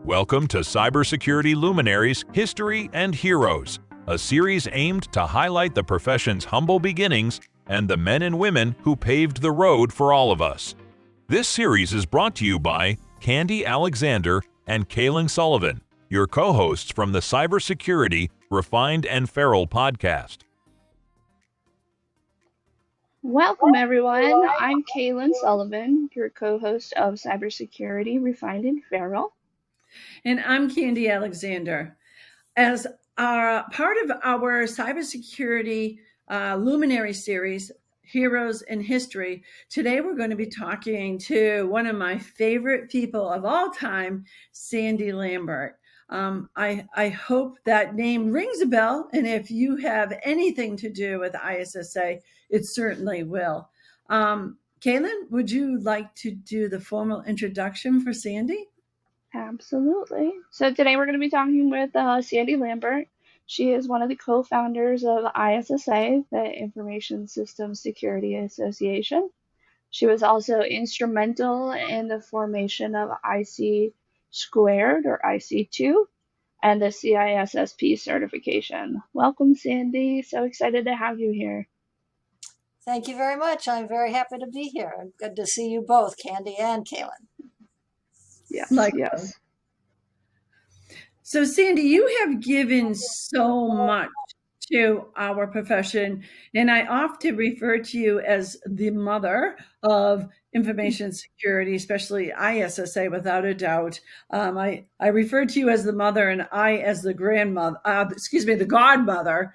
Welcome to Cybersecurity Luminaries, History and Heroes, a series aimed to highlight the profession's humble beginnings and the men and women who paved the road for all of us. This series is brought to you by Candy Alexander and Cailin Sullivan, your co-hosts from the Cybersecurity Refined and Feral podcast. Welcome, everyone. I'm Cailin Sullivan, your co-host of Cybersecurity Refined and Feral. And I'm Candy Alexander. As part of our Cybersecurity Luminary series, Heroes in History, today we're going to be talking to one of my favorite people of all time, Sandy Lambert. I hope that name rings a bell, and if you have anything to do with ISSA, it certainly will. Cailin, would you like to do the formal introduction for Sandy? Absolutely. So today we're going to be talking with Sandy Lambert. She is one of the co-founders of ISSA, the Information Systems Security Association. She was also instrumental in the formation of IC Squared or IC2 and the CISSP certification. Welcome, Sandy. So excited to have you here. Thank you very much. I'm very happy to be here. Good to see you both, Candy and Cailin. Yes. So, Sandy, you have given so much to our profession, and I often refer to you as the mother of information security, especially ISSA, without a doubt. I refer to you as the mother, and I as the grandmother. The godmother.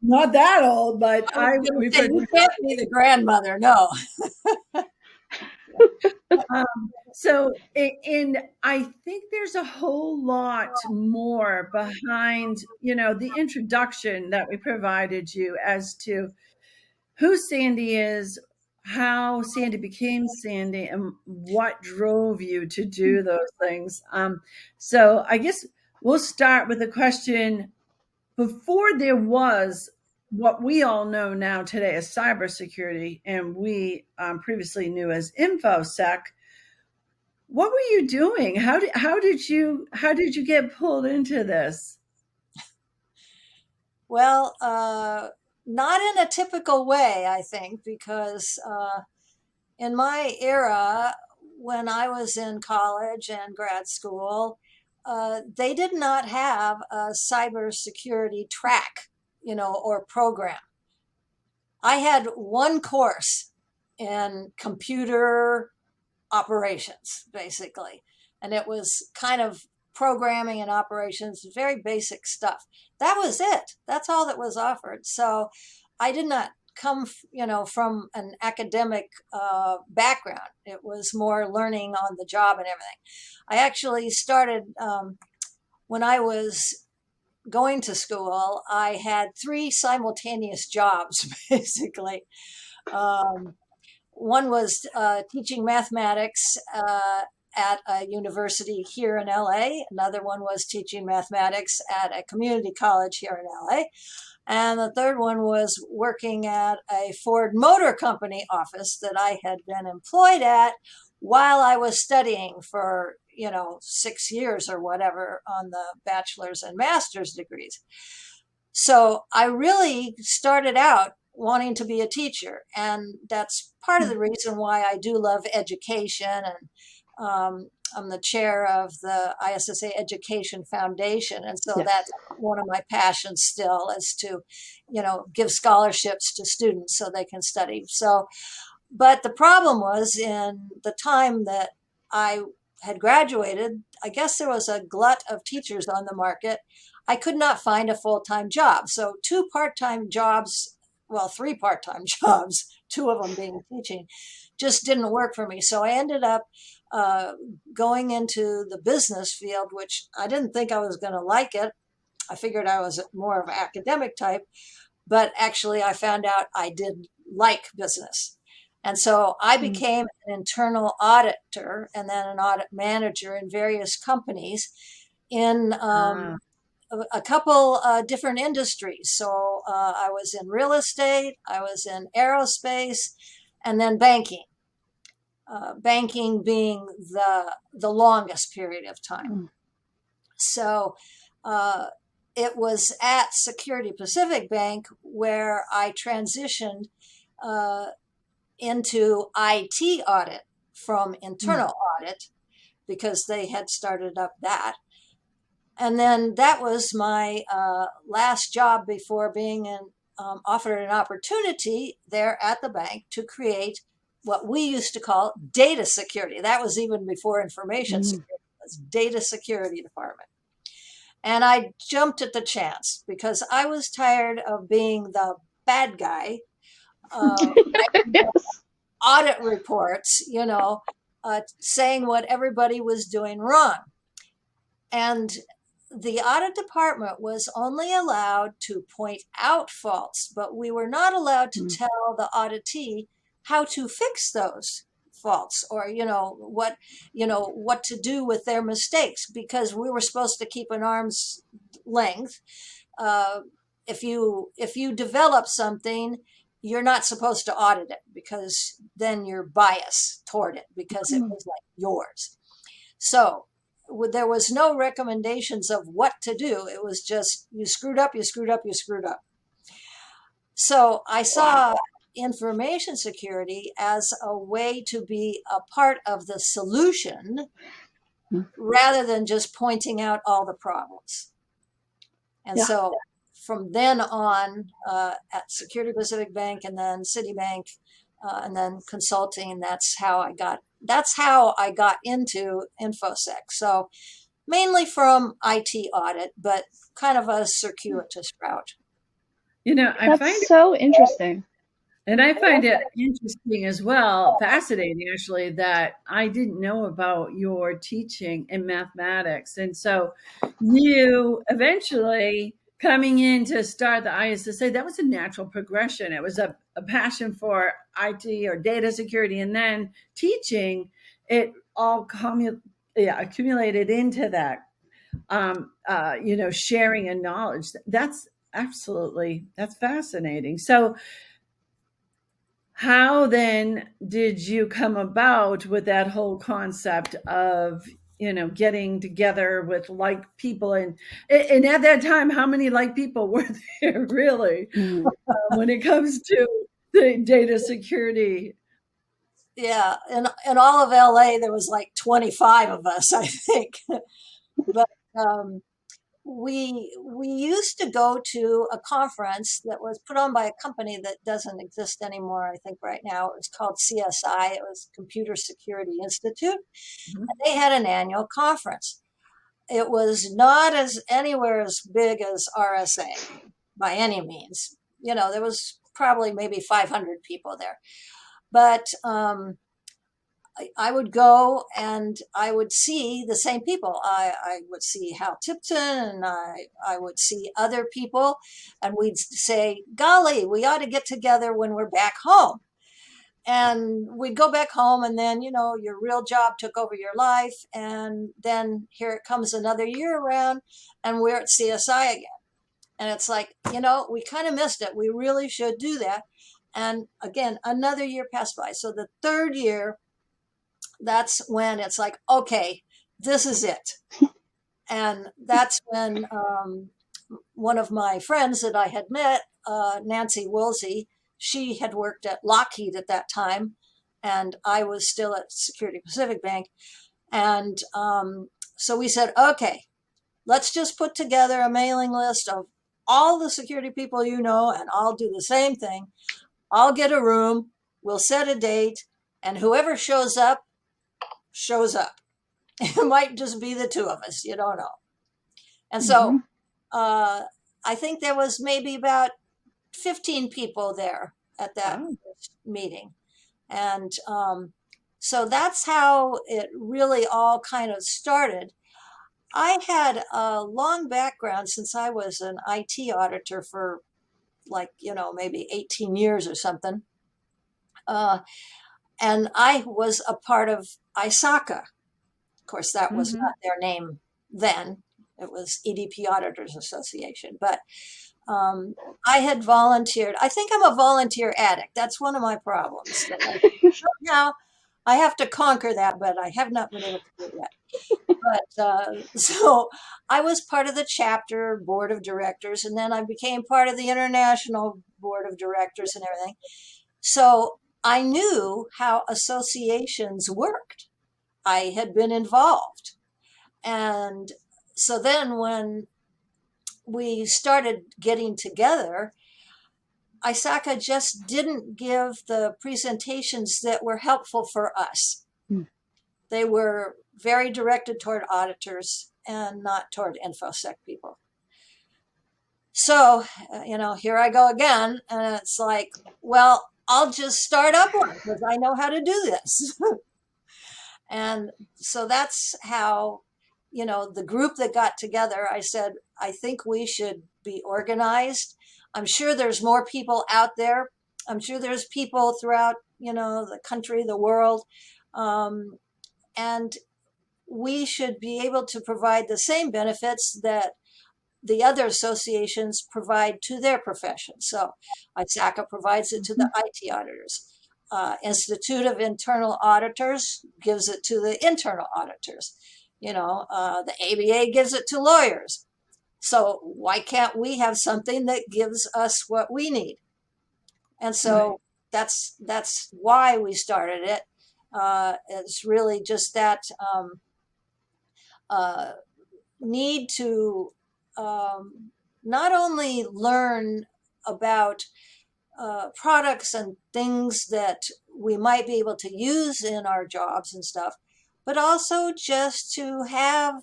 Not that old, but I would refer. You can't be the grandmother, no. And I think there's a whole lot more behind, the introduction that we provided you as to who Sandy is, how Sandy became Sandy, and what drove you to do those things. So I guess we'll start with a question. Before there was what we all know now today as cybersecurity, and we previously knew as InfoSec, what were you doing? How did you get pulled into this? Well, not in a typical way, I think, because in my era, when I was in college and grad school, they did not have a cybersecurity track, or program. I had one course in computer operations, basically, and it was kind of programming and operations, very basic stuff. That was it. That's all that was offered. So I did not come, from an academic background. It was more learning on the job and everything. I actually started when I was going to school. I had 3 simultaneous jobs, basically. One was teaching mathematics at a university here in LA. Another one was teaching mathematics at a community college here in LA. And the third one was working at a Ford Motor Company office that I had been employed at while I was studying for, 6 years or whatever on the bachelor's and master's degrees. So I really started out wanting to be a teacher. And that's part of the reason why I do love education. And I'm the chair of the ISSA Education Foundation. And so that's one of my passions still, is to, give scholarships to students so they can study. But the problem was, in the time that I had graduated, I guess there was a glut of teachers on the market. I could not find a full-time job. So 2 part-time jobs, 3 part-time jobs, 2 of them being teaching, just didn't work for me. So I ended up going into the business field, which I didn't think I was going to like it. I figured I was more of an academic type, but actually I found out I did like business. And so I became an internal auditor and then an audit manager in various companies in a couple different industries. So I was in real estate, I was in aerospace, and then banking. banking being the longest period of time. So it was at Security Pacific Bank where I transitioned into IT audit from internal audit, because they had started up that. And then that was my last job before being offered an opportunity there at the bank to create what we used to call data security. That was even before information security. It was data security department. And I jumped at the chance because I was tired of being the bad guy, Yes. audit reports, saying what everybody was doing wrong. And the audit department was only allowed to point out faults, but we were not allowed to tell the auditee how to fix those faults, or what to do with their mistakes, because we were supposed to keep an arm's length. If you develop something, you're not supposed to audit it, because then you're biased toward it because it was like yours. So there was no recommendations of what to do. It was just, you screwed up, you screwed up, you screwed up. So I saw information security as a way to be a part of the solution rather than just pointing out all the problems. And so from then on, at Security Pacific Bank and then Citibank, and then consulting, that's how I got into InfoSec. So mainly from IT audit, but kind of a circuitous route. That's so interesting. And I find it interesting as well, fascinating actually, that I didn't know about your teaching in mathematics. And so you eventually coming in to start the ISSA, that was a natural progression. It was a passion for IT or data security, and then teaching, it all accumulated into that, sharing and knowledge. That's fascinating. So how then did you come about with that whole concept of, getting together with like people? And at that time, how many like people were there really when it comes to the data security? Yeah, in all of LA, there was like 25 of us, I think. But we used to go to a conference that was put on by a company that doesn't exist anymore, I think right now. It was called CSI. It was Computer Security Institute. And they had an annual conference. It was not anywhere as big as RSA by any means. There was probably maybe 500 people there. But I would go and I would see the same people. I would see Hal Tipton, and I would see other people, and we'd say, golly, we ought to get together when we're back home. And we'd go back home, and then, your real job took over your life. And then here it comes another year around, and we're at CSI again. And it's like, we kind of missed it. We really should do that. And again, another year passed by. So the third year, that's when it's like, okay, this is it. And that's when one of my friends that I had met, Nancy Woolsey, she had worked at Lockheed at that time, and I was still at Security Pacific Bank. And so we said, okay, let's just put together a mailing list of all the security people and I'll do the same thing. I'll get a room, we'll set a date, and whoever shows up. It might just be the two of us, you don't know. And so I think there was maybe about 15 people there at that meeting. And so that's how it really all kind of started. I had a long background since I was an IT auditor for maybe 18 years or something. And I was a part of ISACA. Of course, that was not their name then. It was EDP Auditors Association. But I had volunteered. I think I'm a volunteer addict. That's one of my problems. Somehow I have to conquer that, but I have not been able to do it yet. But so I was part of the chapter board of directors, and then I became part of the international board of directors and everything. So I knew how associations worked. I had been involved. And so then when we started getting together, ISACA just didn't give the presentations that were helpful for us. Hmm. They were very directed toward auditors and not toward InfoSec people. So, here I go again. And it's like, well, I'll just start up one because I know how to do this. And so that's how, the group that got together, I said, I think we should be organized. I'm sure there's more people out there. I'm sure there's people throughout, the country, the world. And we should be able to provide the same benefits that the other associations provide to their profession. So ISACA provides it to the IT auditors. Institute of Internal Auditors gives it to the internal auditors. The ABA gives it to lawyers. So why can't we have something that gives us what we need? And so that's why we started it. It's really just that need to not only learn about products and things that we might be able to use in our jobs and stuff, but also just to have,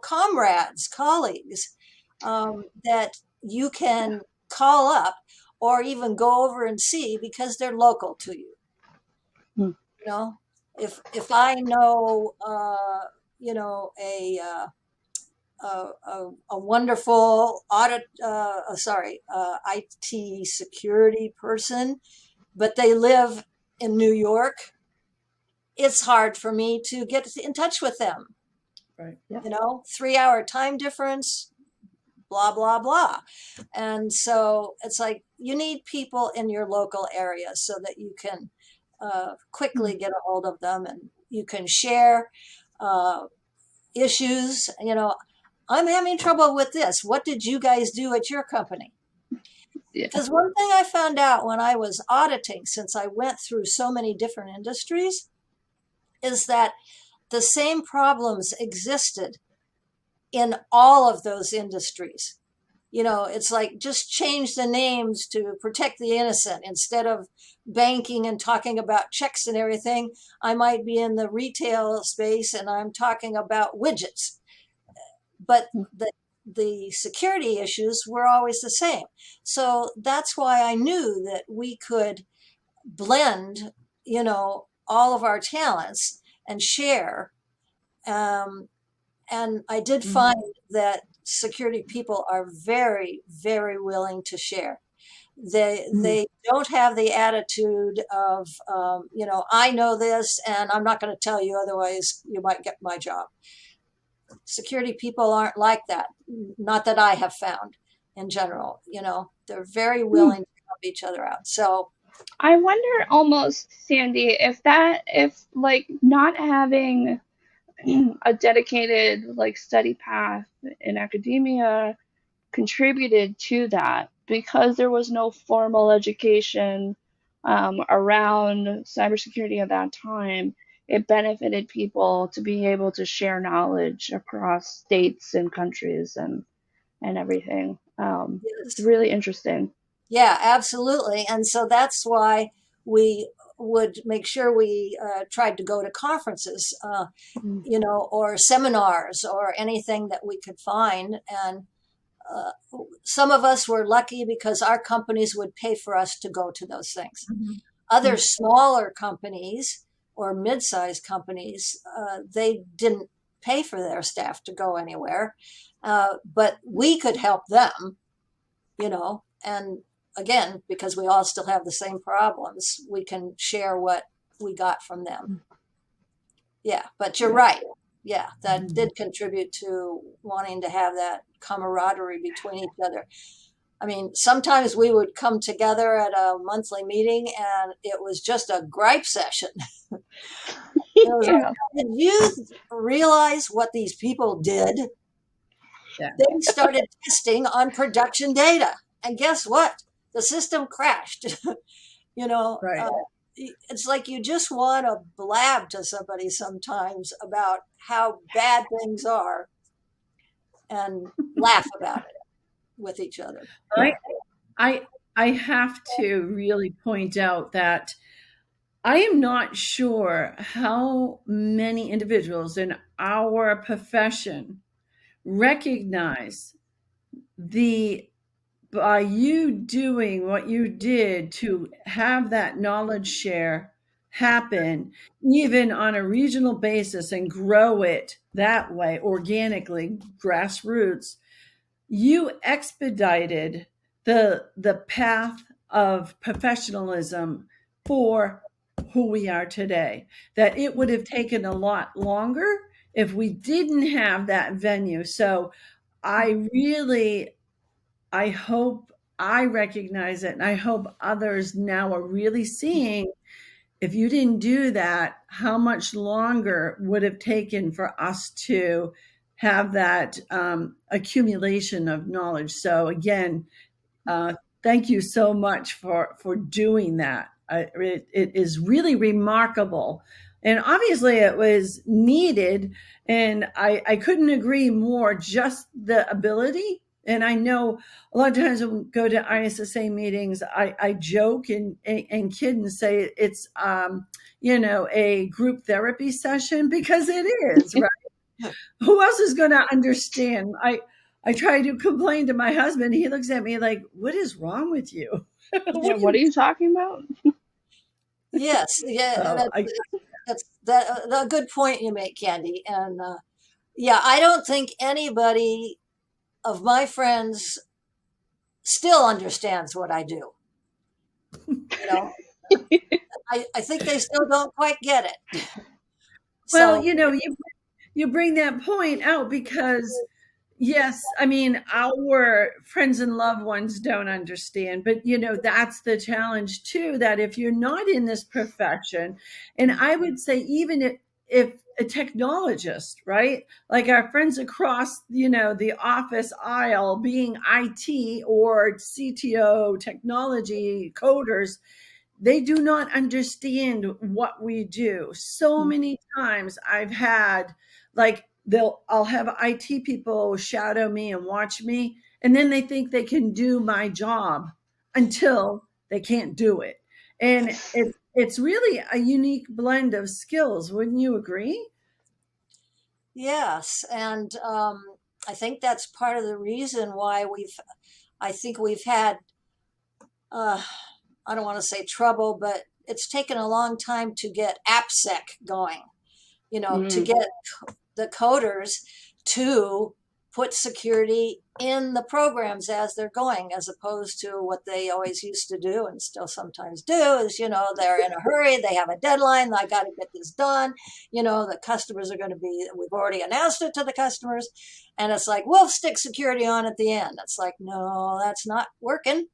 comrades, colleagues that you can call up or even go over and see because they're local to you. Hmm. If I know, a wonderful IT security person, but they live in New York, it's hard for me to get in touch with them. Right. Yeah. 3-hour time difference, blah, blah, blah. And so it's like you need people in your local area so that you can quickly get a hold of them and you can share issues. I'm having trouble with this. What did you guys do at your company? Yeah. Because one thing I found out when I was auditing, since I went through so many different industries, is that the same problems existed in all of those industries. It's like just change the names to protect the innocent. Instead of banking and talking about checks and everything, I might be in the retail space and I'm talking about widgets. But the security issues were always the same. So that's why I knew that we could blend, all of our talents and share. And I did find that security people are very, very willing to share. They don't have the attitude of, I know this and I'm not going to tell you, otherwise you might get my job. Security people aren't like that. Not that I have found in general, they're very willing to help each other out. So I wonder almost, Sandy, if like not having a dedicated like study path in academia contributed to that, because there was no formal education around cybersecurity at that time. It benefited people to be able to share knowledge across states and countries and everything. It's really interesting. yeah, absolutely. And so that's why we would make sure we tried to go to conferences, or seminars or anything that we could find. And some of us were lucky because our companies would pay for us to go to those things. Other smaller companies or mid-sized companies, they didn't pay for their staff to go anywhere, but we could help them, and again, because we all still have the same problems, we can share what we got from them. Yeah, but you're right. Yeah, that did contribute to wanting to have that camaraderie between each other. I mean, sometimes we would come together at a monthly meeting and it was just a gripe session. It was Yeah. like, did you realize what these people did? Yeah. They started testing on production data. And guess what? The system crashed. you know, Right. uh, it's like you just want to blab to somebody sometimes about how bad things are and laugh about it with each other. I, I have to really point out that I am not sure how many individuals in our profession recognize the by you doing what you did to have that knowledge share happen, even on a regional basis, and grow it that way organically, grassroots, you expedited the path of professionalism for who we are today. That it would have taken a lot longer if we didn't have that venue. So I really, I hope I recognize it, and I hope others now are really seeing, if you didn't do that, how much longer would have taken for us to have that accumulation of knowledge. So again, uh, thank you so much for doing that. It is really remarkable, and obviously it was needed. And I couldn't agree more. Just the ability. And I know a lot of times when we go to ISSA meetings, I joke and kid and say it's a group therapy session, because it is, right? Who else is going to understand? I try to complain to my husband. He looks at me like, "What is wrong with you? Yeah, What do what you?" are you talking about? Yes, yeah, So that's a good point you make, Candy. And yeah, I don't think anybody of my friends still understands what I do. You know, I think they still don't quite get it. well, So you bring that point out, because yes, I mean, our friends and loved ones don't understand, but that's the challenge too, that if you're not in this profession, and I would say even if a technologist, right? Like our friends across, the office aisle, being IT or CTO, technology coders, they do not understand what we do. So many times I've had, like, I'll have IT people shadow me and watch me, and then they think they can do my job until they can't do it. And it's really a unique blend of skills. Wouldn't you agree? yes, and I think that's part of the reason why I think we've had, uh, I don't want to say trouble, but it's taken a long time to get AppSec going. To Mm. get the coders to put security in the programs as they're going, as opposed to what they always used to do and still sometimes do is, they're in a hurry, they have a deadline, I got to get this done. The customers are going to be, we've already announced it to the customers, and it's like, we'll stick security on at the end. It's like, no, that's not working.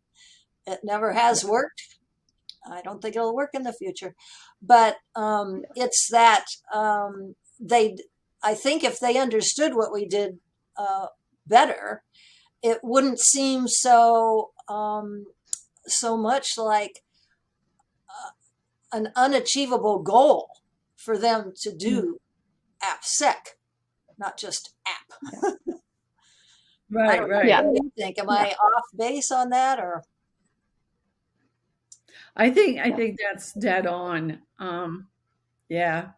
It never has worked. I don't think it'll work in the future. But it's that they, I think if they understood what we did better, it wouldn't seem so much like an unachievable goal for them to do AppSec, not just app. I Right, don't know. right. Yeah. What do you think? Am Yeah. I off base on that, or? I think that's dead on. Yeah.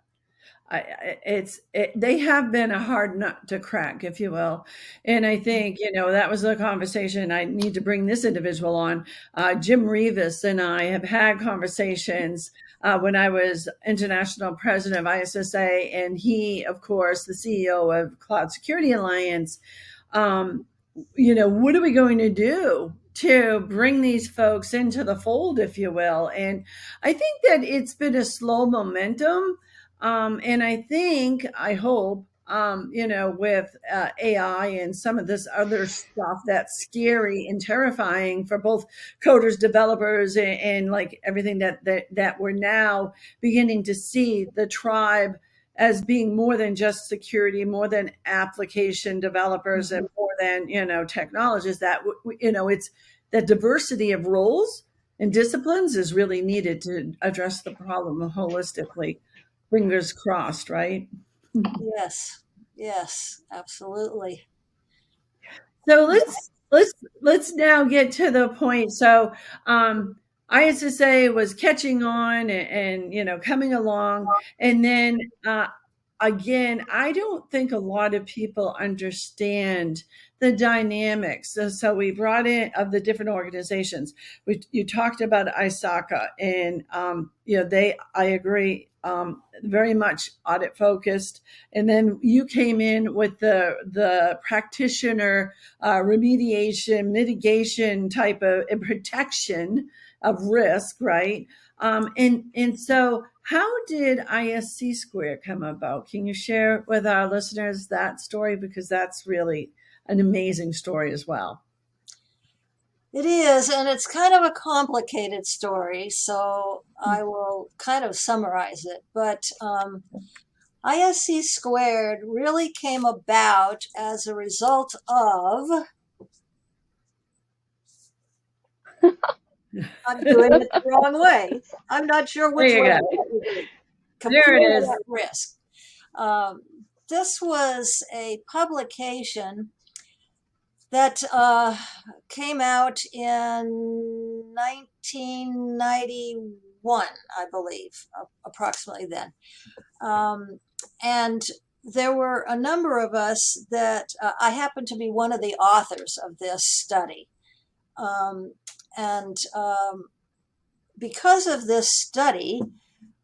They have been a hard nut to crack, if you will. And I think, that was a conversation I need to bring this individual on. Jim Rivas and I have had conversations when I was international president of ISSA, and he, of course, the CEO of Cloud Security Alliance. Um, what are we going to do to bring these folks into the fold, if you will? And I think that it's been a slow momentum, and I hope with AI and some of this other stuff that's scary and terrifying for both coders, developers, and like everything that we're now beginning to see the tribe as being more than just security, more than application developers, and more than technologists. That it's the diversity of roles and disciplines is really needed to address the problem holistically. Fingers crossed, right? Yes, yes, absolutely. So let's now get to the point. So ISSA was catching on and coming along, and then again, I don't think a lot of people understand the dynamics. So we brought in of the different organizations. You talked about ISACA, and I agree, very much audit focused. And then you came in with the practitioner remediation, mitigation type of and protection of risk, right? And so, how did ISC Square come about? Can you share with our listeners that story, because that's really an amazing story as well. It is, and it's kind of a complicated story, so I will kind of summarize it. But ISC Squared really came about as a result of, I'm doing it the wrong way. I'm not sure which way. There it is. At risk. This was a publication that came out in 1991, I believe, approximately then. And there were a number of us that I happened to be one of the authors of this study. Because of this study,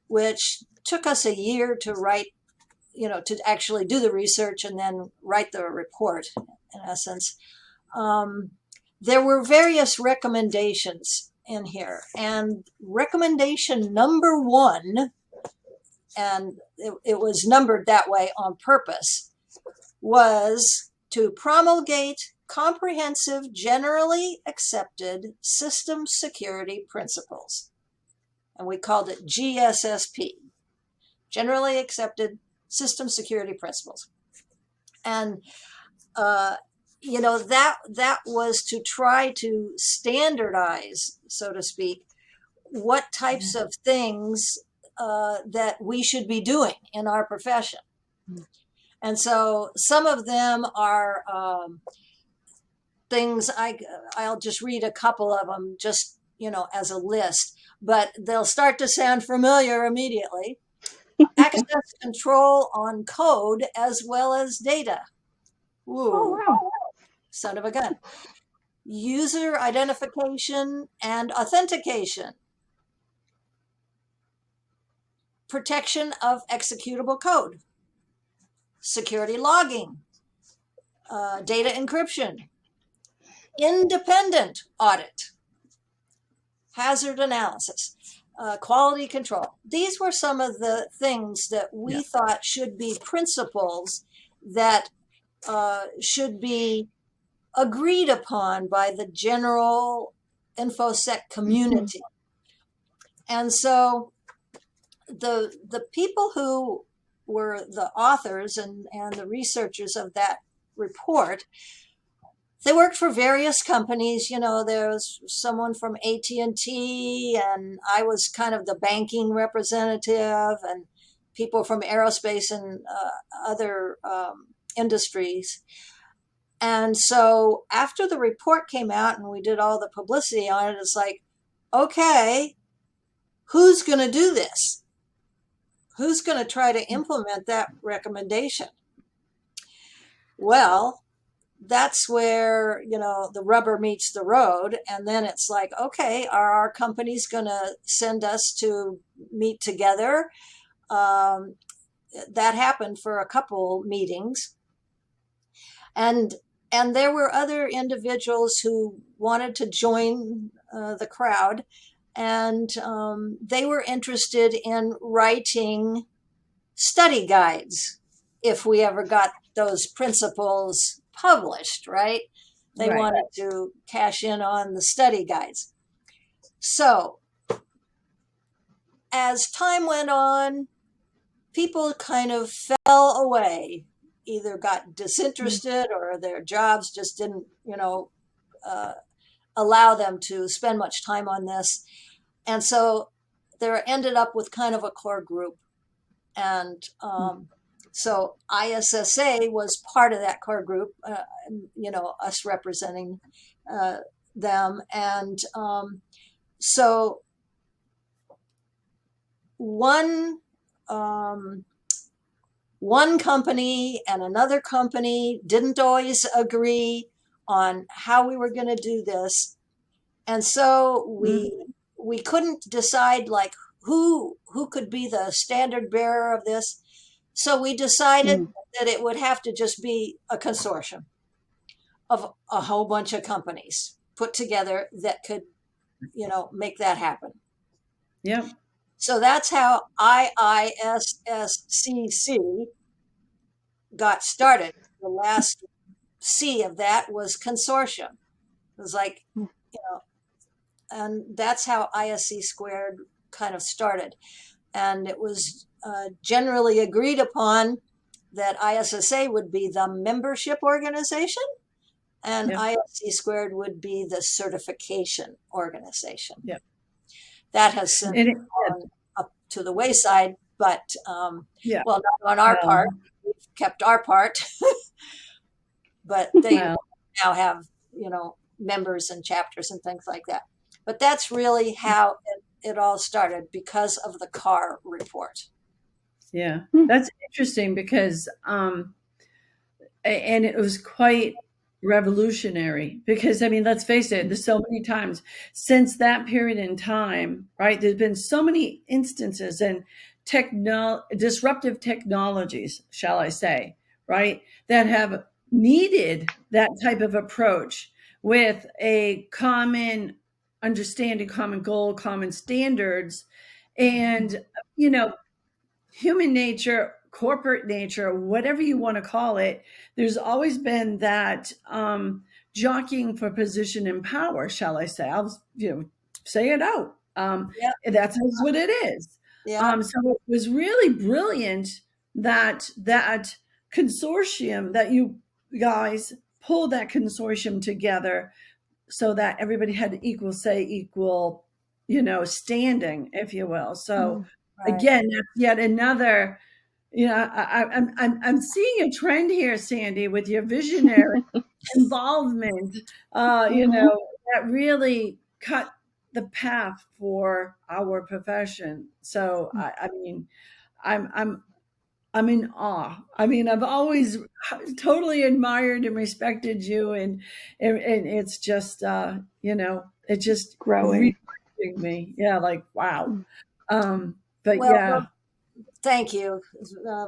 which took us a year to write, to actually do the research and then write the report, in essence, there were various recommendations in here. And recommendation number one, and it was numbered that way on purpose, was to promulgate comprehensive, generally accepted system security principles. And we called it GSSP, Generally Accepted System Security Principles. And, that was to try to standardize, so to speak, what types of things that we should be doing in our profession. And so some of them are things, I'll just read a couple of them just, as a list, but they'll start to sound familiar immediately. Access control on code as well as data. Ooh, Oh, wow. Son of a gun. User identification and authentication. Protection of executable code. Security logging. Data encryption. Independent audit. Hazard analysis. Quality control. These were some of the things that we thought should be principles that should be agreed upon by the general InfoSec community. And so the people who were the authors and the researchers of that report, they worked for various companies. There was someone from AT&T, and I was kind of the banking representative, and people from aerospace and other industries. And so after the report came out and we did all the publicity on it, it's like, okay, who's going to do this? Who's going to try to implement that recommendation? Well, that's where, the rubber meets the road. And then it's like, okay, are our companies going to send us to meet together? That happened for a couple meetings. And there were other individuals who wanted to join the crowd, and they were interested in writing study guides if we ever got those principles published, right? They Right. wanted to cash in on the study guides. So as time went on, people kind of fell away, either got disinterested or their jobs just didn't, allow them to spend much time on this. And so there ended up with kind of a core group. And so ISSA was part of that core group, us representing them. And so one company and another company didn't always agree on how we were going to do this, and so we couldn't decide like who could be the standard bearer of this. So we decided that it would have to just be a consortium of a whole bunch of companies put together that could, make that happen. Yep. So that's how IISSCC got started. The last C of that was consortium. It was like, and that's how ISC squared kind of started. And it was generally agreed upon that ISSA would be the membership organization and ISC squared would be the certification organization. Yep. That has since gone up to the wayside, but well, not on our part. We've kept our part, but they now have, members and chapters and things like that. But that's really how it all started, because of the CAR report. Yeah, that's interesting because, and it was quite revolutionary because, I mean, let's face it, there's so many times since that period in time, right? There's been so many instances and disruptive technologies, shall I say, right, that have needed that type of approach with a common understanding, common goal, common standards, and, human nature, corporate nature, whatever you want to call it, there's always been that jockeying for position and power, shall I say. I'll say it out. That's what it is. So it was really brilliant that consortium, that you guys pulled that consortium together so that everybody had equal say, equal, standing, if you will. So again, that's yet another, I'm seeing a trend here, Sandy, with your visionary involvement, that really cut the path for our profession. So I mean, I'm in awe. I mean, I've always totally admired and respected you, and it's just it just growing me. Yeah, like wow. But well, thank you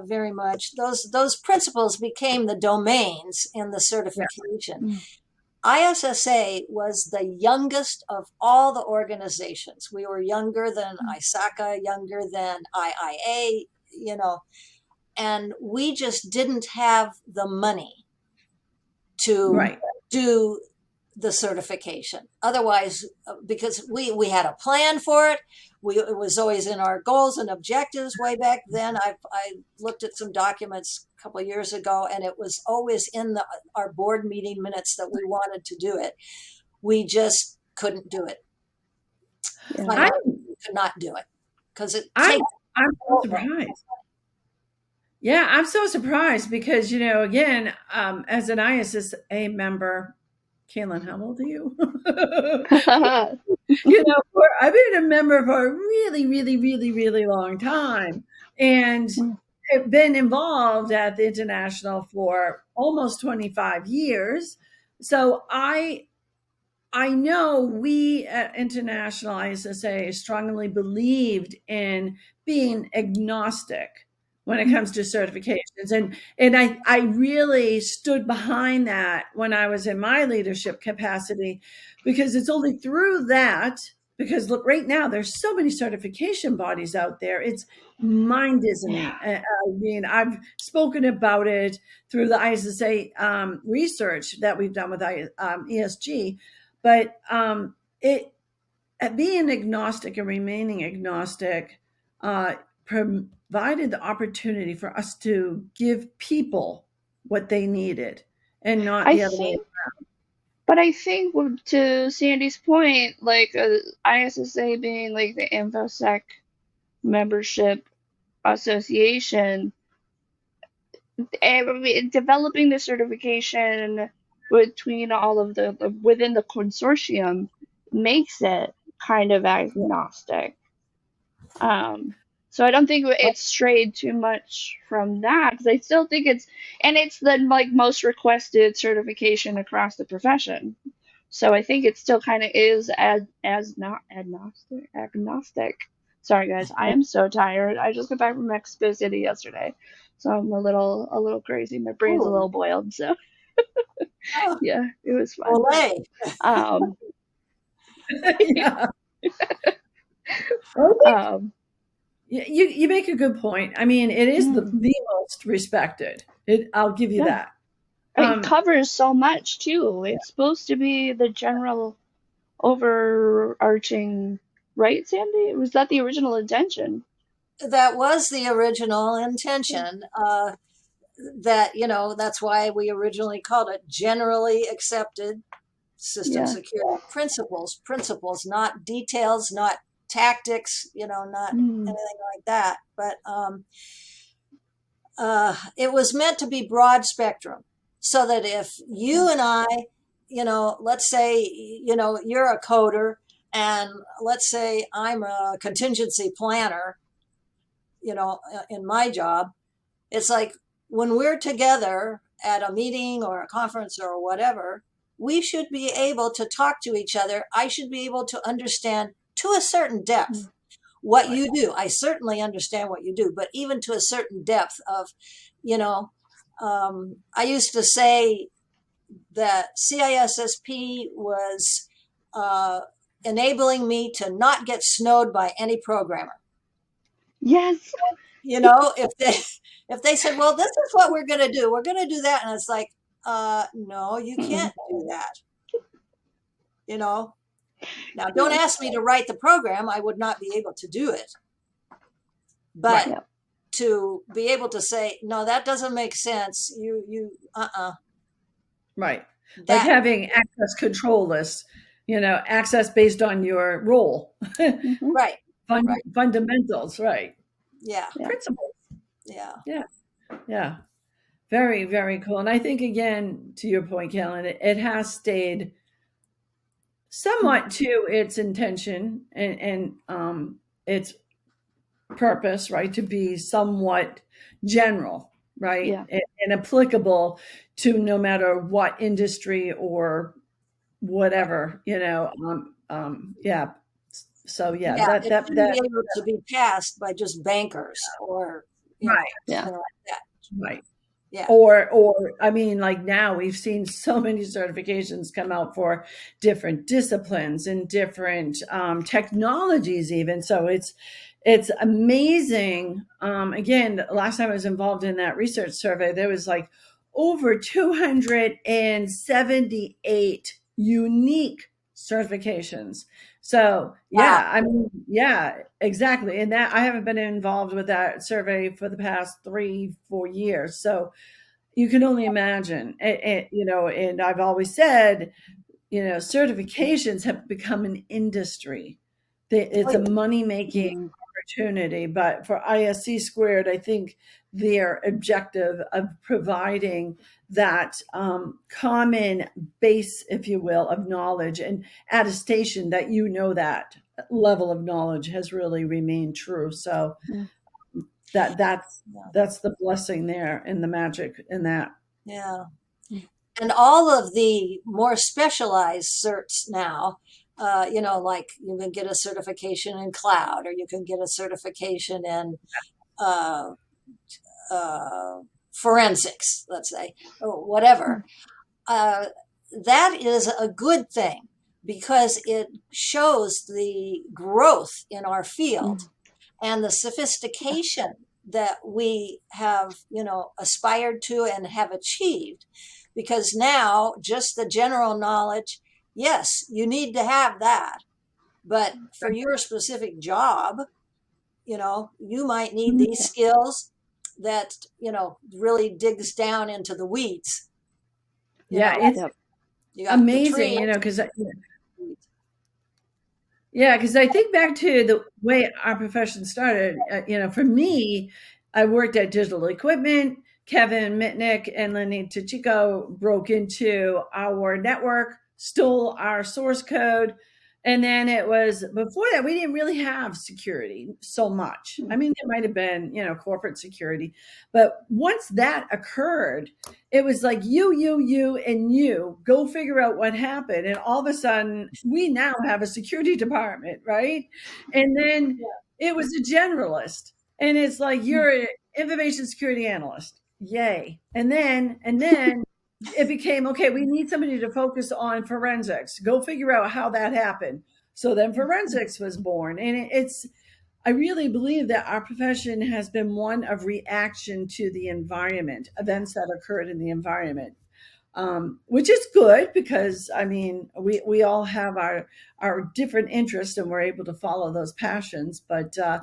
very much. Those principles became the domains in the certification. ISSA was the youngest of all the organizations. We were younger than ISACA, younger than IIA, and we just didn't have the money to do the certification. Otherwise, because we had a plan for it, it was always in our goals and objectives way back then. I looked at some documents a couple of years ago, and it was always in our board meeting minutes that we wanted to do it. We just couldn't do it. We could not do it because it takes. I'm so surprised. Yeah, I'm so surprised because, again, as an ISSA member, Cailin, how old are you? I've been a member for a really, really, really, really long time, and have been involved at the International for almost 25 years. So I know we at International ISSA strongly believed in being agnostic when it comes to certifications. And I really stood behind that when I was in my leadership capacity, because it's only through that, because look, right now there's so many certification bodies out there. It's mind-dizzening. I mean, I've spoken about it through the ISSA research that we've done with ESG, but it being agnostic and remaining agnostic provided the opportunity for us to give people what they needed and not I the other way. think, but I think to Sandy's point, like ISSA being like the InfoSec membership association, developing the certification between all of the within the consortium makes it kind of agnostic. So I don't think it's strayed too much from that because I still think it's the like most requested certification across the profession. So I think it still kind of is as not agnostic. Sorry guys, I am so tired. I just got back from Mexico City yesterday, so I'm a little crazy. My brain's a Ooh, little boiled. So oh, yeah, it was fun. Olay. Um, Yeah. Well, um, you make a good point. I mean, it is mm, the most respected. I'll give you yeah, that. it Um, covers so much too. It's supposed to be the general overarching, right, Sandy? Was that the original intention? That was the original intention. That, that's why we originally called it generally accepted system Yeah. security principles, not details, not tactics, not Mm, anything like that. But it was meant to be broad spectrum, so that if yeah. you and I, let's say, you're a coder, and let's say I'm a contingency planner, in my job, it's like when we're together at a meeting or a conference or whatever, we should be able to talk to each other. I should be able to understand to a certain depth Mm, what right. you do. I certainly understand what you do, but even to a certain depth of, you know, I used to say that CISSP was uh, enabling me to not get snowed by any programmer. yes. If they said, well, this is what we're going to do, we're going to do that, and it's like, no, you Mm, can't do that. Now, don't yeah. ask me to write the program. I would not be able to do it. But Right. Yeah. to be able to say, no, that doesn't make sense. Right. Like That, having access control lists, access based on your role, Hmm. right, right. fundamentals, right. Yeah, Yeah. Principles. yeah, Yeah. Yeah. Very, very cool. And I think, again, to your point, Kellen, it has stayed Mm, somewhat to its intention and its purpose, right, to be somewhat general, right, yeah. and applicable to no matter what industry or whatever, yeah. So yeah, yeah. that It that shouldn't that be able to be passed by just bankers or, right, Yeah. something like that. right. Yeah, Or I mean, like now we've seen so many certifications come out for different disciplines and different technologies, even. So it's amazing. Again, last time I was involved in that research survey, there was like over 278 unique certifications. So wow. yeah, I mean, yeah, exactly. And that I haven't been involved with that survey for the past 3-4 years. So you can only imagine. And I've always said, certifications have become an industry. It's Oh, a money making Mm, opportunity. But for ISC squared, I think their objective of providing that common base, if you will, of knowledge and attestation that that level of knowledge has really remained true. So mm, that that's yeah, that's the blessing there and the magic in that. yeah. mm, And all of the more specialized certs now, like you can get a certification in cloud, or you can get a certification in uh, uh, forensics, let's say, or whatever. mm, Uh, that is a good thing. because it shows the growth in our field and the sophistication that we have, aspired to and have achieved. Because now just the general knowledge, yes, you need to have that. But for your specific job, you might need these skills that, really digs down into the weeds. Yeah, it's You got the amazing, tree. because yeah, because I think back to the way our profession started. For me, I worked at Digital Equipment. Kevin Mitnick and Lenny Tachiko broke into our network, stole our source code. And then it was before that, we didn't really have security so much. I mean, there might have been, corporate security. But once that occurred, it was like you, and you go figure out what happened. And all of a sudden, we now have a security department, right? And then it was a generalist. And it's like, you're an information security analyst. Yay. And then it became, okay, we need somebody to focus on forensics. Go figure out how that happened. So then forensics was born. And I really believe that our profession has been one of reaction to the environment, events that occurred in the environment, which is good because, I mean, we all have our different interests and we're able to follow those passions. But I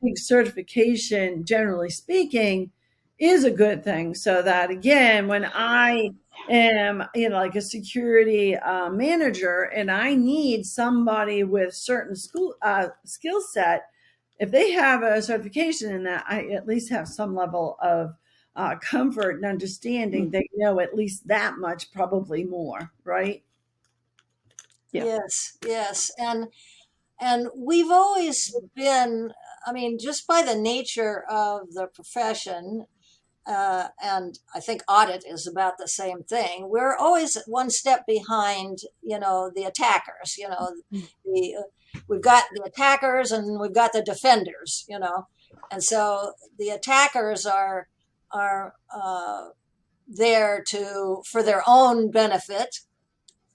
think certification, generally speaking, is a good thing, so that, again, when I am, like a security manager and I need somebody with certain skill set, if they have a certification in that, I at least have some level of comfort and understanding. They know at least that much, probably more, right? Yes. And we've always been, I mean, just by the nature of the profession, and I think audit is about the same thing. We're always one step behind, the attackers. We've got the attackers and we've got the defenders. And so the attackers are there for their own benefit,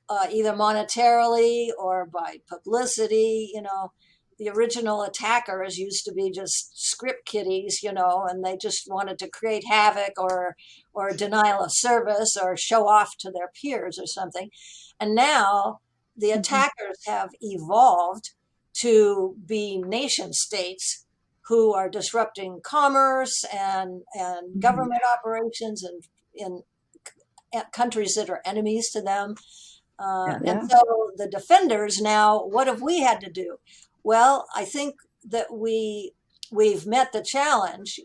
either monetarily or by publicity. The original attackers used to be just script kiddies, and they just wanted to create havoc or denial of service or show off to their peers or something. And now the attackers have evolved to be nation states who are disrupting commerce and government operations in countries that are enemies to them. And so the defenders now, what have we had to do? Well, I think that we've met the challenge.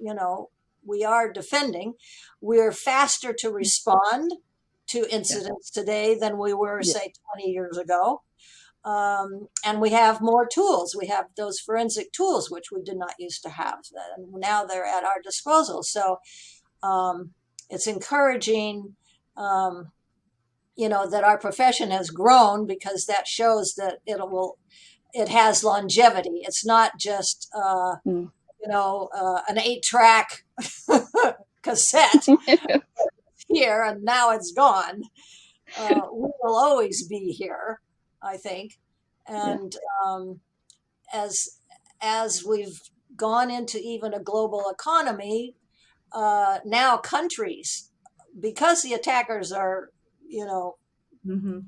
We are defending. We're faster to respond to incidents today than we were, say, 20 years ago. And we have more tools. We have those forensic tools, which we did not used to have. And now they're at our disposal. So it's encouraging, that our profession has grown, because that shows that it has longevity. It's not just, an 8-track cassette here and now it's gone. We will always be here, I think. And as we've gone into even a global economy, now countries, because the attackers are,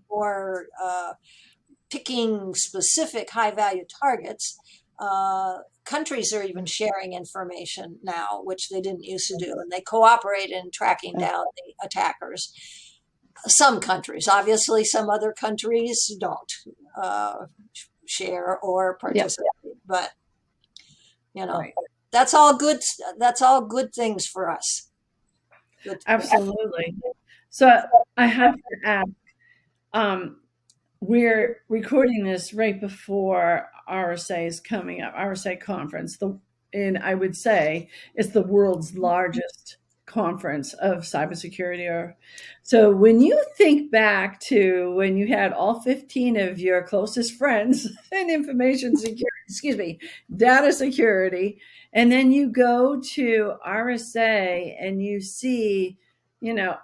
or picking specific high value targets, countries are even sharing information now, which they didn't used to do, and they cooperate in tracking down the attackers. Some countries, obviously, some other countries don't share or participate, but that's all good. That's all good things for us. Absolutely. So I have to ask, we're recording this right before RSA is coming up, RSA conference. And I would say it's the world's largest conference of cybersecurity. So when you think back to when you had all 15 of your closest friends in information security, data security, and then you go to RSA and you see,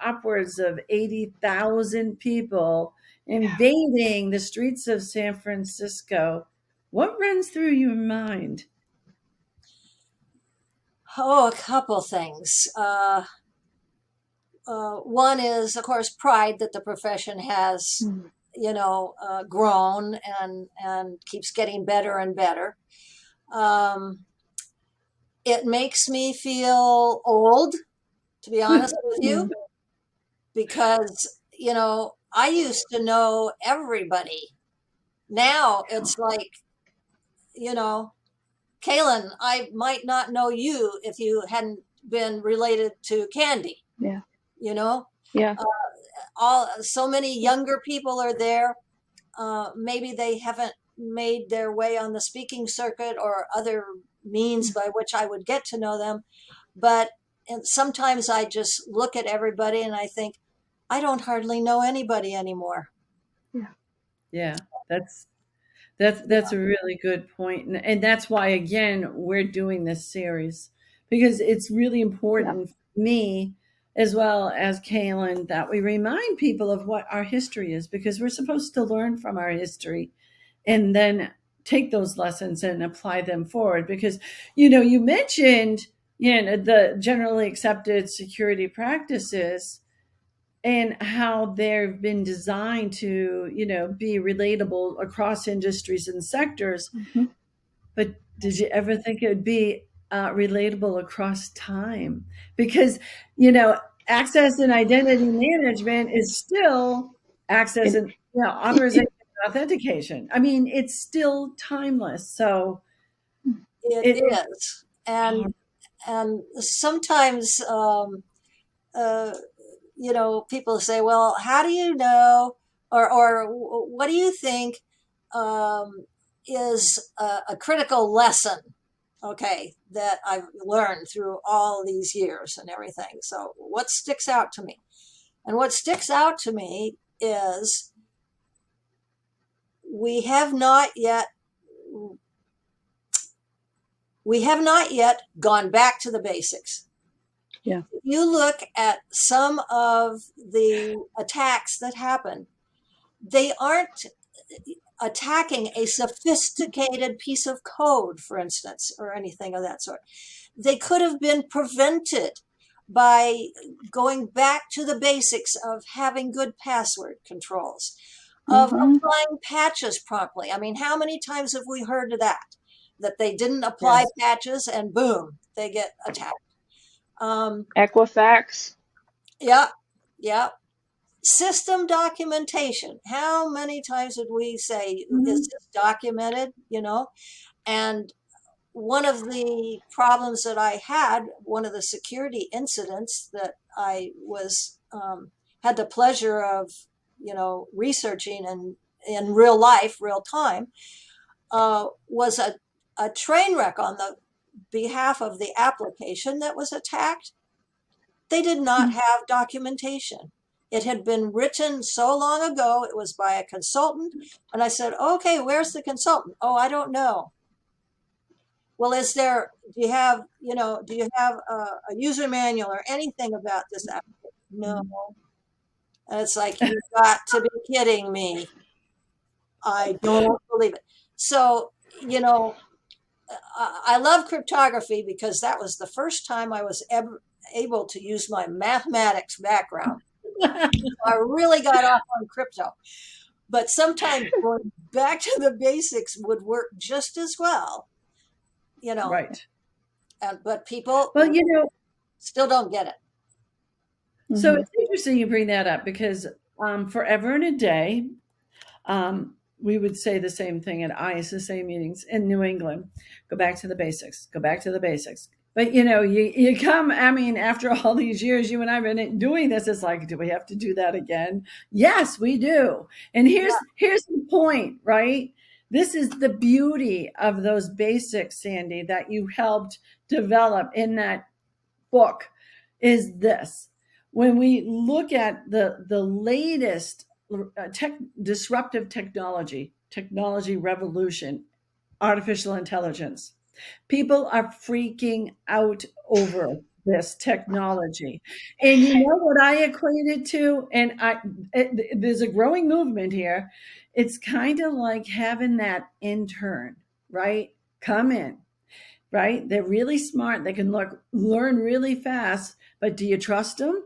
upwards of 80,000 people invading the streets of San Francisco. What runs through your mind? Oh, a couple things. One is, of course, pride that the profession has, Mm. grown and keeps getting better and better. Um, it makes me feel old, to be honest with Mm. you, because I used to know everybody. Now it's like, you know, Cailin, I might not know you if you hadn't been related to Candy. Yeah. You know, Yeah. all so many younger people are there. Maybe they haven't made their way on the speaking circuit or other means by which I would get to know them. But and sometimes I just look at everybody and I think, I don't hardly know anybody anymore. Yeah. Yeah, that's a really good point. And that's why again we're doing this series, because it's really Yeah. important for me as well as Kaylin that we remind people of what our history is, because we're supposed to learn from our history and then take those lessons and apply them forward. Because you mentioned the generally accepted security practices and how they've been designed to be relatable across industries and sectors. Mhm. But did you ever think it would be relatable across time? Because access and identity management is still access It, and authorization and authentication. I mean, it's still timeless. So It it's is, and sometimes uh, people say, well, how do you know, or what do you think um, is a critical lesson, okay, that I've learned through all these years and everything? So what sticks out to me? And what sticks out to me is we have not yet gone back to the basics. yeah. You look at some of the attacks that happen, they aren't attacking a sophisticated piece of code, for instance, or anything of that sort. They could have been prevented by going back to the basics of having good password controls, of Hmm. applying patches promptly. I mean, how many times have we heard of that? That they didn't apply yes, patches and boom, they get attacked. Equifax. Yeah, yeah. System documentation. How many times did we say, is Mhm. this documented? And one of the problems that I had, one of the security incidents that I was had the pleasure of, researching and in real life, real time, was a train wreck on the behalf of the application that was attacked. They did not have documentation. It had been written so long ago. It was by a consultant. And I said, okay, where's the consultant? Oh, I don't know. Well, do you have a user manual or anything about this application? No. And it's like, you've got to be kidding me. I don't believe it. So, I love cryptography because that was the first time I was ever able to use my mathematics background. I really got off on crypto. But sometimes going back to the basics would work just as well, you know. Right. But people Well, still don't get it. so Hmm. it's interesting you bring that up, because forever and a day, we would say the same thing at ISSA meetings in New England. Go back to the basics. Go back to the basics. But you come. I mean, after all these years, you and I've been doing this. It's like, do we have to do that again? Yes, we do. And Yeah. here's the point, right? This is the beauty of those basics, Sandy, that you helped develop in that book. Is this when we look at the latest disruptive technology revolution, artificial intelligence, people are freaking out over this technology. And you know what I equate it to? And there's a growing movement here. It's kind of like having that intern, right? Come in, right? They're really smart. They can learn really fast, but do you trust them?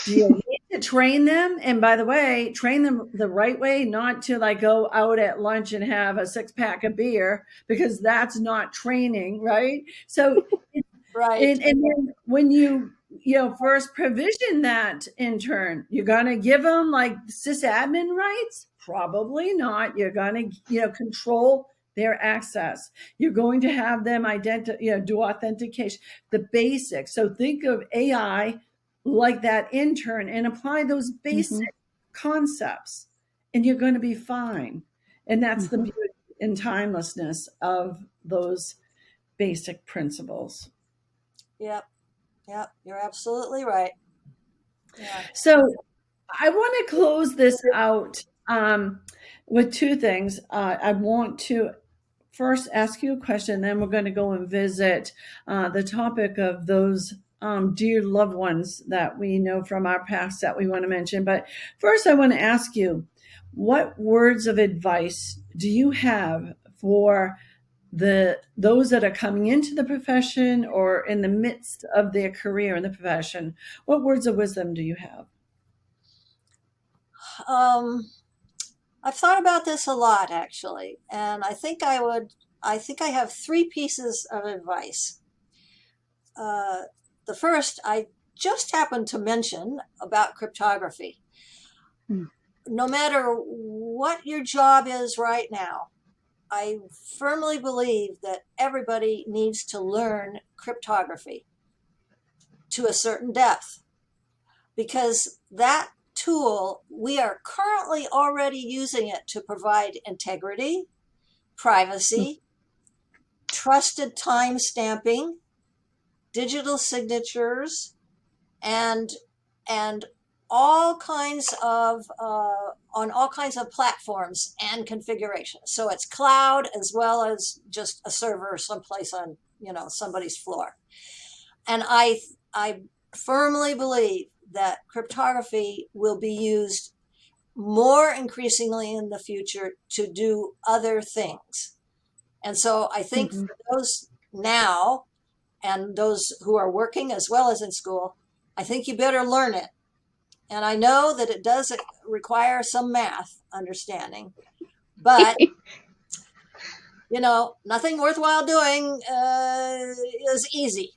Do you need to train them? And by the way, train them the right way, not to like go out at lunch and have a 6 pack of beer, because that's not training, right? So Right. and then when you first provision that intern, you're gonna give them like sysadmin rights? Probably not. You're gonna control their access. You're going to have them do authentication, the basics. So think of AI like that intern and apply those Mm-hmm. basic concepts, and you're going to be fine. And that's the Mm-hmm. beauty and timelessness of those basic principles. Yep. Yep. You're absolutely right. Yeah. So I want to close this out with two things. I want to first ask you a question, then we're going to go and visit the topic of those dear loved ones that we know from our past that we want to mention. But first, I want to ask you, what words of advice do you have for those that are coming into the profession or in the midst of their career in the profession? What words of wisdom do you have? Um, I've thought about this a lot actually, and I think I have three pieces of advice. Uh, the first, I just happened to mention about cryptography. Hmm. No matter what your job is right now, I firmly believe that everybody needs to learn cryptography to a certain depth, because that tool, we are currently already using it to provide integrity, privacy, trusted time stamping, digital signatures, and and all kinds of on all kinds of platforms and configurations. So it's cloud as well as just a server someplace on somebody's floor. And I firmly believe that cryptography will be used more increasingly in the future to do other things. And so I think Mm-hmm. for those now and those who are working as well as in school, I think you better learn it. And I know that it does require some math understanding, but nothing worthwhile doing is easy.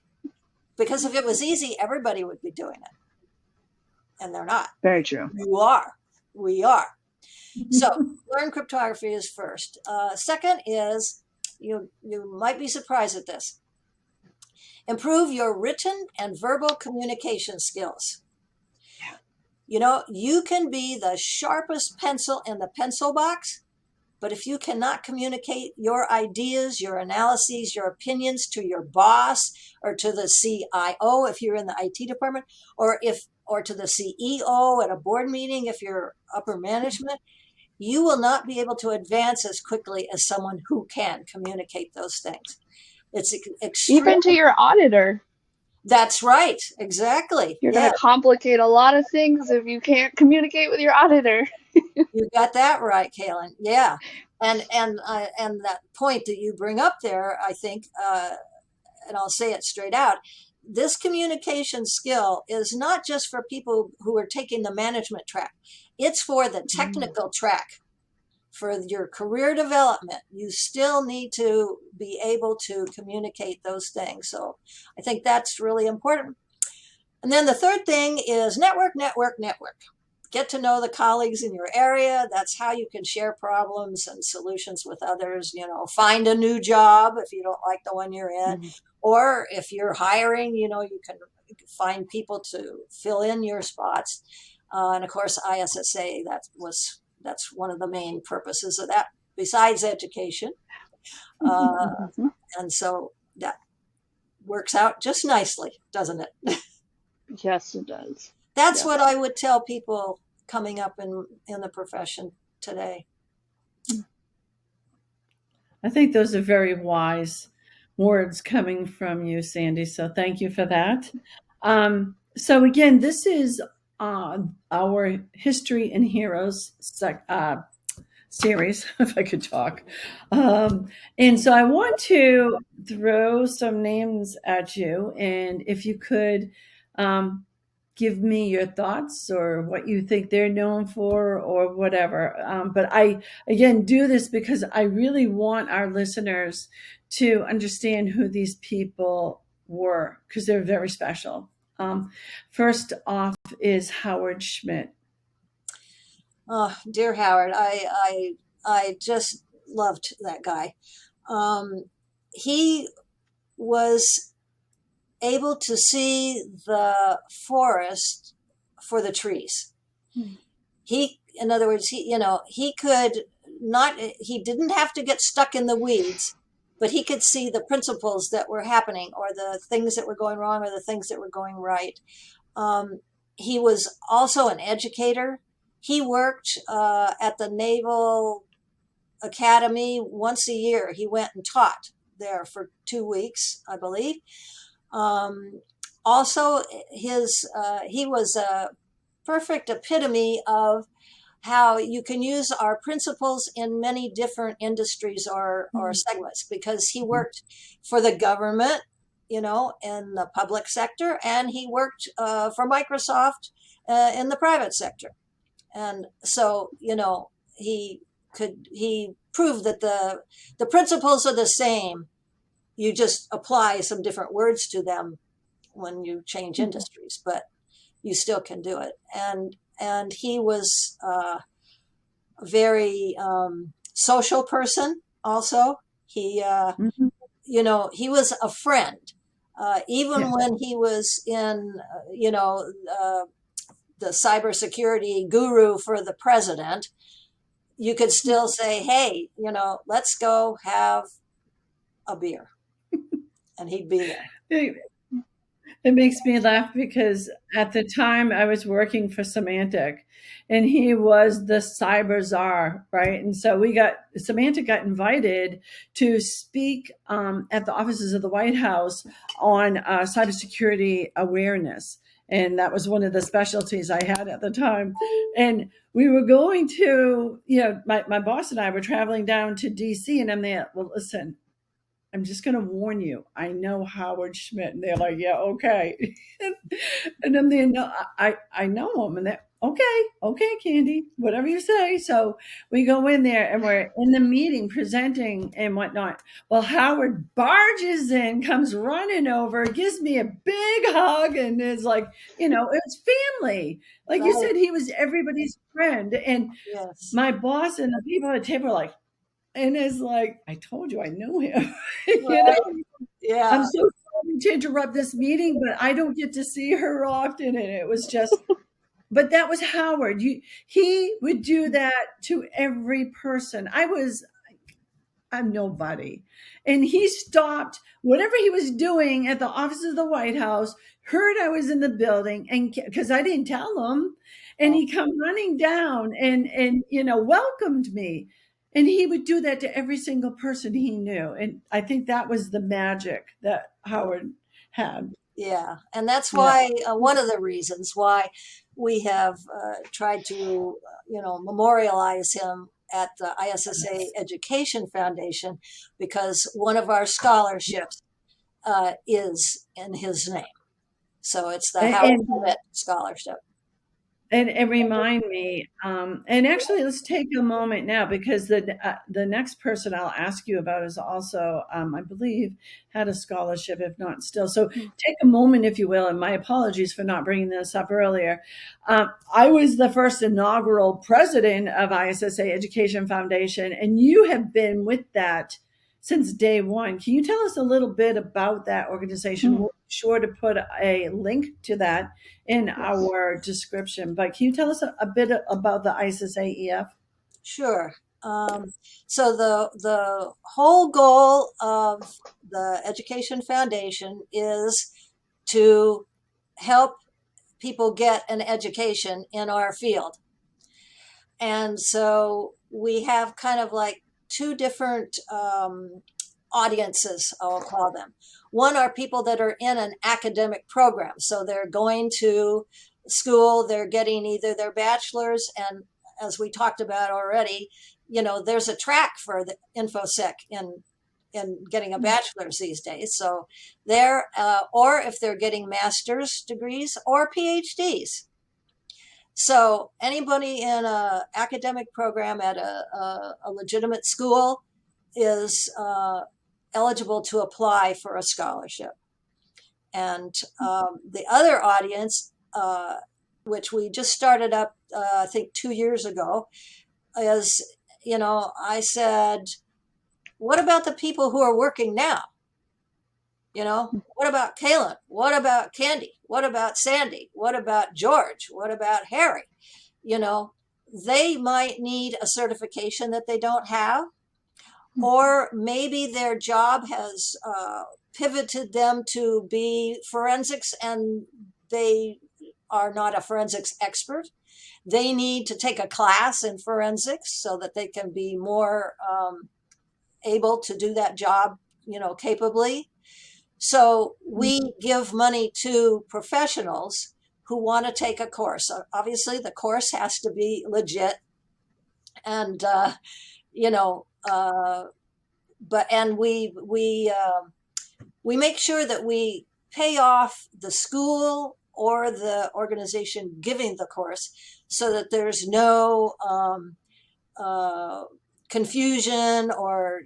Because if it was easy, everybody would be doing it. And they're not. Very true. You are. We are. So learn cryptography is first. Second is, you might be surprised at this. Improve your written and verbal communication skills. You can be the sharpest pencil in the pencil box, but if you cannot communicate your ideas, your analyses, your opinions to your boss or to the CIO if you're in the IT department, or to the CEO at a board meeting if you're upper management, you will not be able to advance as quickly as someone who can communicate those things. It's extreme. Even to your auditor. That's right. Exactly. You're going Yeah, to complicate a lot of things if you can't communicate with your auditor. you got that right, Cailin. Yeah, and that point that you bring up there, I think, and I'll say it straight out. This communication skill is not just for people who are taking the management track. It's for the technical track. For your career development, you still need to be able to communicate those things. So I think that's really important. And then the third thing is network. Get to know the colleagues in your area. That's how you can share problems and solutions with others. Find a new job if you don't like the one you're in. Mm-hmm. Or if you're hiring, you can find people to fill in your spots. And of course, ISSA, that's one of the main purposes of that, besides education. And so that works out just nicely, doesn't it? Yes, it does. That's Yes. what I would tell people coming up in the profession today. I think those are very wise words coming from you, Sandy. So thank you for that. So again, this is our History and Heroes series, if I could talk. And so I want to throw some names at you, and if you could give me your thoughts or what you think they're known for or whatever. But I, again, do this because I really want our listeners to understand who these people were because they're very special. First off is Howard Schmidt. Oh, dear Howard, I just loved that guy. He was able to see the forest for the trees. He, in other words, he could not, he didn't have to get stuck in the weeds, but he could see the principles that were happening or the things that were going wrong or the things that were going right. He was also an educator. He worked at the Naval Academy once a year. He went and taught there for 2 weeks, I believe. Also, he was a perfect epitome of how you can use our principles in many different industries or segments, because he worked for the government, in the public sector, and he worked for Microsoft in the private sector. And so, he proved that the principles are the same. You just apply some different words to them when you change industries, but you still can do it. And he was a very social person. Also, he he was a friend, even when he was in the cybersecurity guru for the president. You could still say, hey, let's go have a beer. And he'd be there. It makes me laugh because at the time I was working for Symantec and he was the cyber czar, right? And so Symantec got invited to speak at the offices of the White House on cybersecurity awareness. And that was one of the specialties I had at the time. And we were going to, my boss and I were traveling down to DC, and I'm there, well, listen, I'm just going to warn you, I know Howard Schmidt. And they're like, yeah, okay. And I'm there, no, I know him. And they're, okay, Candy, whatever you say. So we go in there and we're in the meeting presenting and whatnot. Well, Howard barges in, comes running over, gives me a big hug, and is like, it's family. Like you said, he was everybody's friend. And my boss and the people at the table are like, and it's like, I told you I knew him. Yeah. I'm so sorry to interrupt this meeting, but I don't get to see her often. And it was just, but that was Howard. He would do that to every person. I'm nobody. And he stopped whatever he was doing at the office of the White House, heard I was in the building, and because I didn't tell him, and he come running down and welcomed me. And he would do that to every single person he knew. And I think that was the magic that Howard had. Yeah. And that's why one of the reasons why we have tried to, memorialize him at the ISSA Education Foundation, because one of our scholarships is in his name. So it's the Howard Schmidt Scholarship. And remind me, and actually let's take a moment now, because the next person I'll ask you about is also, I believe, had a scholarship, if not still. So take a moment, if you will, and my apologies for not bringing this up earlier. I was the first inaugural president of ISSA Education Foundation, and you have been with that since day one. Can you tell us a little bit about that organization? We'll be sure to put a link to that in our description. But can you tell us a bit about the ISSA EF? Sure. So the whole goal of the Education Foundation is to help people get an education in our field. And so we have kind of like two different audiences, I'll call them. One are people that are in an academic program. So they're going to school, they're getting either their bachelor's, and as we talked about already, there's a track for the InfoSec in getting a bachelor's these days. So they're, or if they're getting master's degrees or PhDs. So anybody in an academic program at a legitimate school is eligible to apply for a scholarship. And the other audience, which we just started up, I think 2 years ago, is, I said, what about the people who are working now? What about Cailin? What about Candy? What about Sandy? What about George? What about Harry? They might need a certification that they don't have, or maybe their job has pivoted them to be forensics and they are not a forensics expert. They need to take a class in forensics so that they can be more able to do that job, capably. So we give money to professionals who want to take a course. Obviously, the course has to be legit, and and we make sure that we pay off the school or the organization giving the course, so that there's no confusion or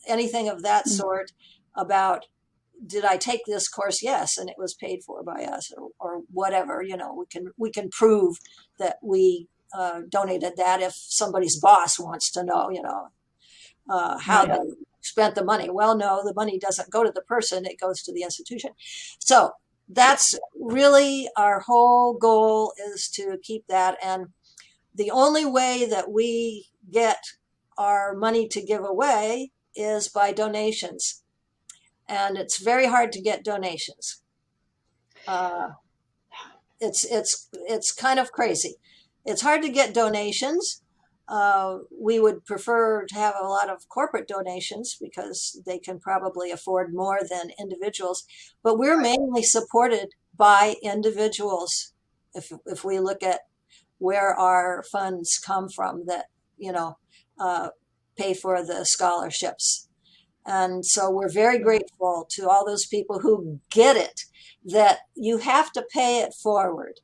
anything of that sort about, did I take this course? Yes, and it was paid for by us, or whatever. We can prove that we donated that if somebody's boss wants to know, how they spent the money. Well, no, the money doesn't go to the person; it goes to the institution. So that's really our whole goal, is to keep that. And the only way that we get our money to give away is by donations. And it's very hard to get donations. It's kind of crazy. It's hard to get donations. We would prefer to have a lot of corporate donations because they can probably afford more than individuals. But we're mainly supported by individuals. If we look at where our funds come from that, pay for the scholarships. And so we're very grateful to all those people who get it, that you have to pay it forward.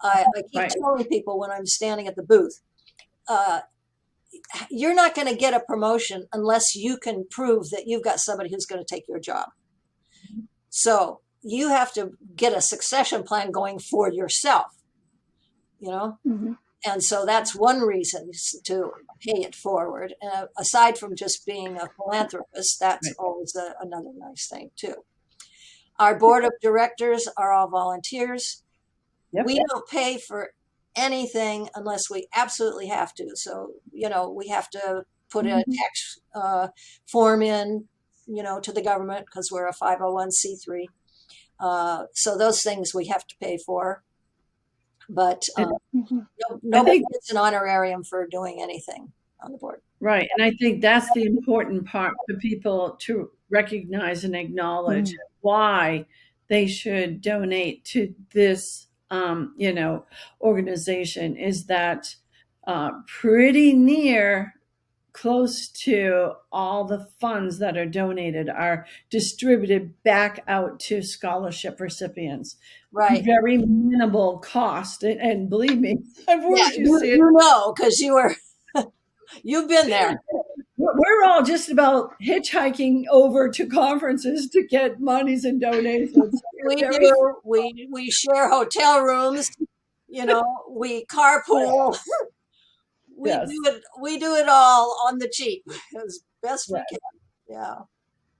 I keep telling people when I'm standing at the booth, you're not going to get a promotion unless you can prove that you've got somebody who's going to take your job. So you have to get a succession plan going for yourself, And so that's one reason to pay it forward. Aside from just being a philanthropist, that's always another nice thing too. Our board of directors are all volunteers. Yep. We don't pay for anything unless we absolutely have to. So, we have to put a tax form in, to the government because we're a 501c3. So those things we have to pay for. But nobody gets an honorarium for doing anything on the board. Right. And I think that's the important part for people to recognize and acknowledge why they should donate to this, organization, is that pretty near close to all the funds that are donated are distributed back out to scholarship recipients. Right. Very minimal cost. And believe me, I've worked, because you've been there. We're all just about hitchhiking over to conferences to get monies and donations. We do. We share hotel rooms. We carpool. We do it all on the cheap as best we can. Yeah.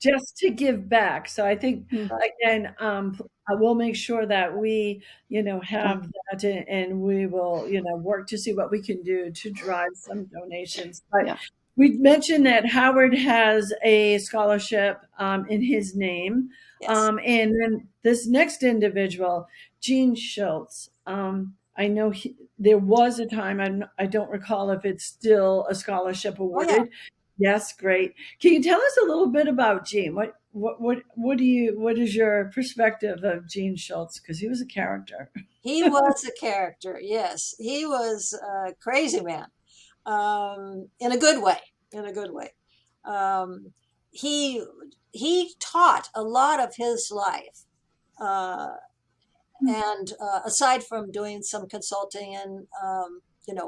Just to give back. So I think again, I will make sure that we, have that, and we will, work to see what we can do to drive some donations. But we mentioned that Howard has a scholarship in his name. Yes. And then this next individual, Gene Schultz, I know there was a time, I don't recall if it's still a scholarship awarded, Yes, great. Can you tell us a little bit about Gene? What is your perspective of Gene Schultz? Because he was a character. He was a character. Yes, he was a crazy man, in a good way. In a good way. Um, he he taught a lot of his life, uh, and aside from doing some consulting and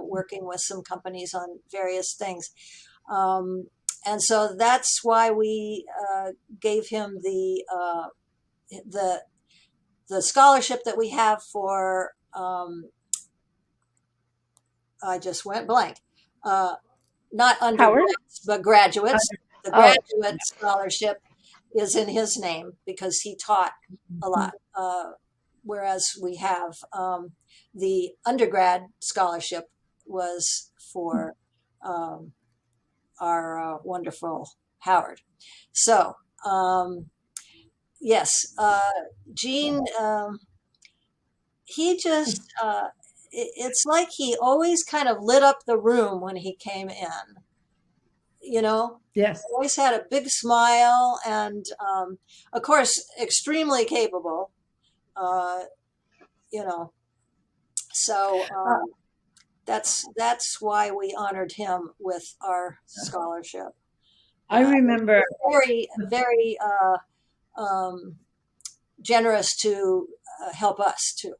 working with some companies on various things, um, and so that's why we gave him the the scholarship that we have for. I just went blank. Uh, Not Howard? undergrads, but graduates. The Oh, graduate scholarship is in his name because he taught a lot. Whereas we have the undergrad scholarship was for um, our wonderful Howard. So, yes, Gene, he just, it's like he always kind of lit up the room when he came in, you know, Yes. always had a big smile and, of course, extremely capable, uh, you know, so that's why we honored him with our scholarship. I remember. Very, very um, generous to help us too.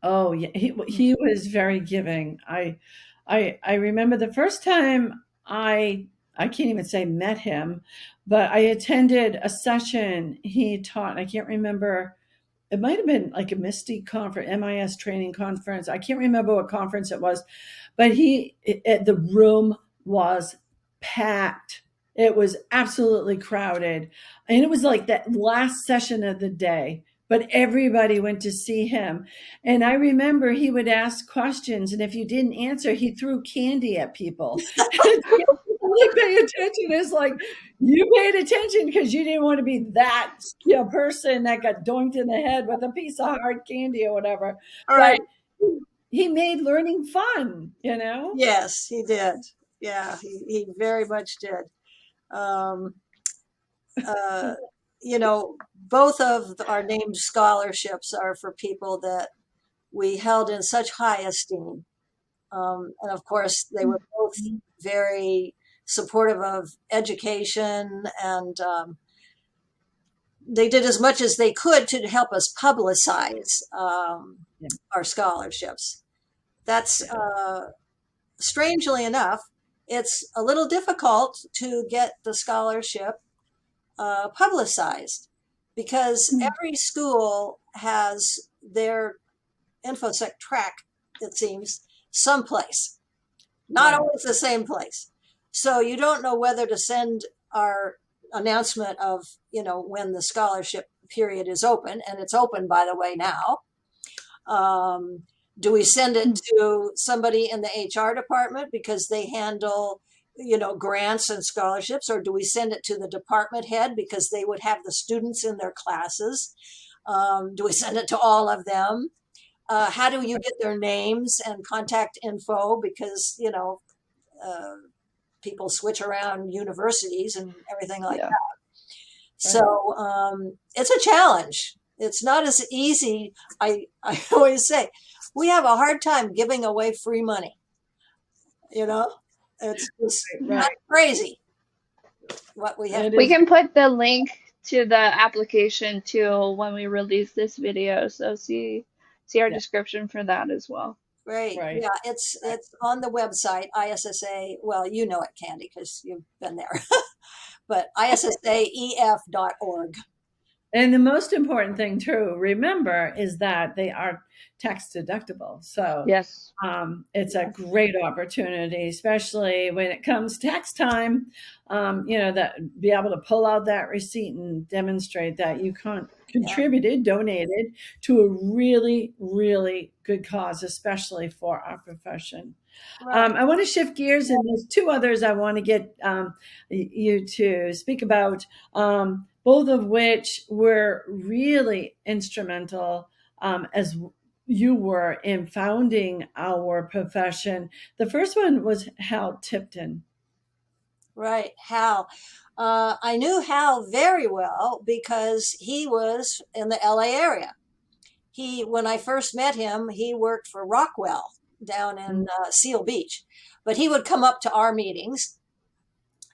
Oh yeah, he was very giving. I remember the first time I can't even say met him, but I attended a session he taught. I can't remember. It might have been like a Misty conference, MIS training conference. I can't remember what conference it was, but the room was packed. It was absolutely crowded. And it was like that last session of the day, but everybody went to see him. And I remember he would ask questions, and if you didn't answer, he threw candy at people. Like pay attention. It's like you paid attention because you didn't want to be that person that got doinked in the head with a piece of hard candy or whatever. All right. But he made learning fun. Yes, he did. Yeah, he very much did. Um, uh, both of our named scholarships are for people that we held in such high esteem. And of course, they were both very supportive of education, and they did as much as they could to help us publicize Yeah. our scholarships. That's strangely enough, it's a little difficult to get the scholarship publicized because every school has their infosec track, it seems, someplace, not Right. always the same place. So you don't know whether to send our announcement of, when the scholarship period is open, and it's open, by the way, now. Um, do we send it to somebody in the HR department because they handle, grants and scholarships, or do we send it to the department head because they would have the students in their classes? Do we send it to all of them? How do you get their names and contact info? Because, people switch around universities and everything like yeah. that. So it's a challenge. It's not as easy. I always say we have a hard time giving away free money. It's just Right. crazy what we have. It We is. can put the link to the application too when we release this video, so see our Yeah. description for that as well. Great. Right. Yeah, it's on the website, ISSA. Well, you know it, Candy, because you've been there. But issaef.org. And the most important thing to remember is that they are tax deductible. So Yes. it's a great opportunity, especially when it comes tax time. That be able to pull out that receipt and demonstrate that you donated to a really, really good cause, especially for our profession. Right. I want to shift gears, and there's two others I want to get you to speak about, both of which were really instrumental, as you were, in founding our profession. The first one was Hal Tipton. Right. Hal. I knew Hal very well because he was in the LA area. When I first met him, he worked for Rockwell down in Seal Beach, but he would come up to our meetings.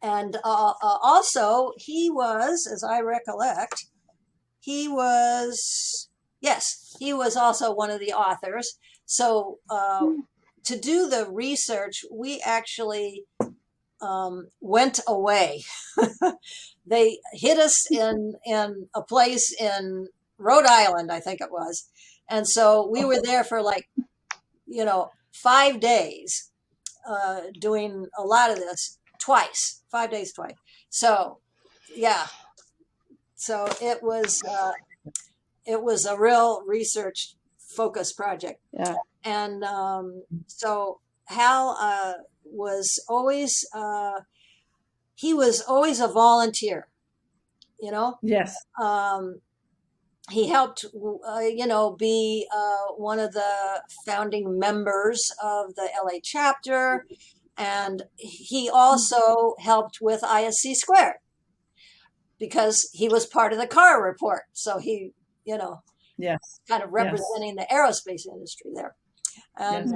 And also, he was, as I recollect, yes, he was also one of the authors. So to do the research, we actually went away. They hit us in a place in Rhode Island, I think it was. And so we were there for 5 days doing a lot of this 5 days twice. So, yeah. So it was a real research focused project. Yeah. And so Hal was always he was always a volunteer, Yes. He helped be one of the founding members of the LA chapter, and he also helped with ISC squared because he was part of the Carr report, so he Yes. kind of representing the aerospace industry there. And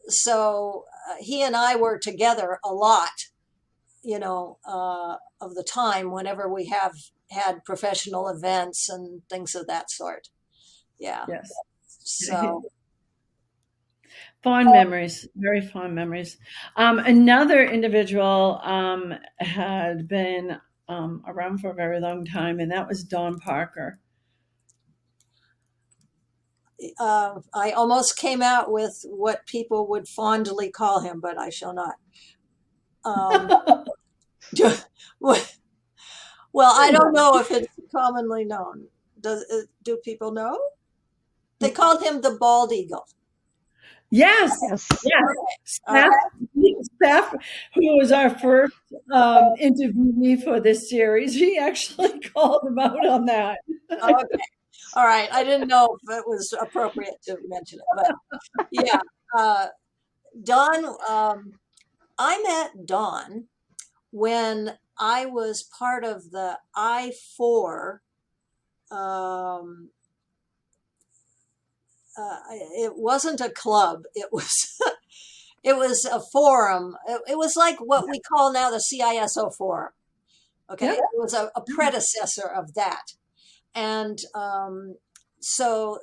so he and I were together a lot, of the time whenever we have had professional events and things of that sort. Yeah. Yes. So Fond memories, very fond memories. Another individual had been around for a very long time, and that was Don Parker. I almost came out with what people would fondly call him, but I shall not. Well, I don't know if it's commonly known. Do people know? They called him the bald eagle. Yes. Yes. Steph, who was our first interviewee for this series, he actually called him out on that. Okay. All right. I didn't know if it was appropriate to mention it, but yeah. Don, I met Don when I was part of the I4. It wasn't a club. It was it was a forum. It was like what we call now the CISO forum. Okay, Yep. it was a predecessor of that, and so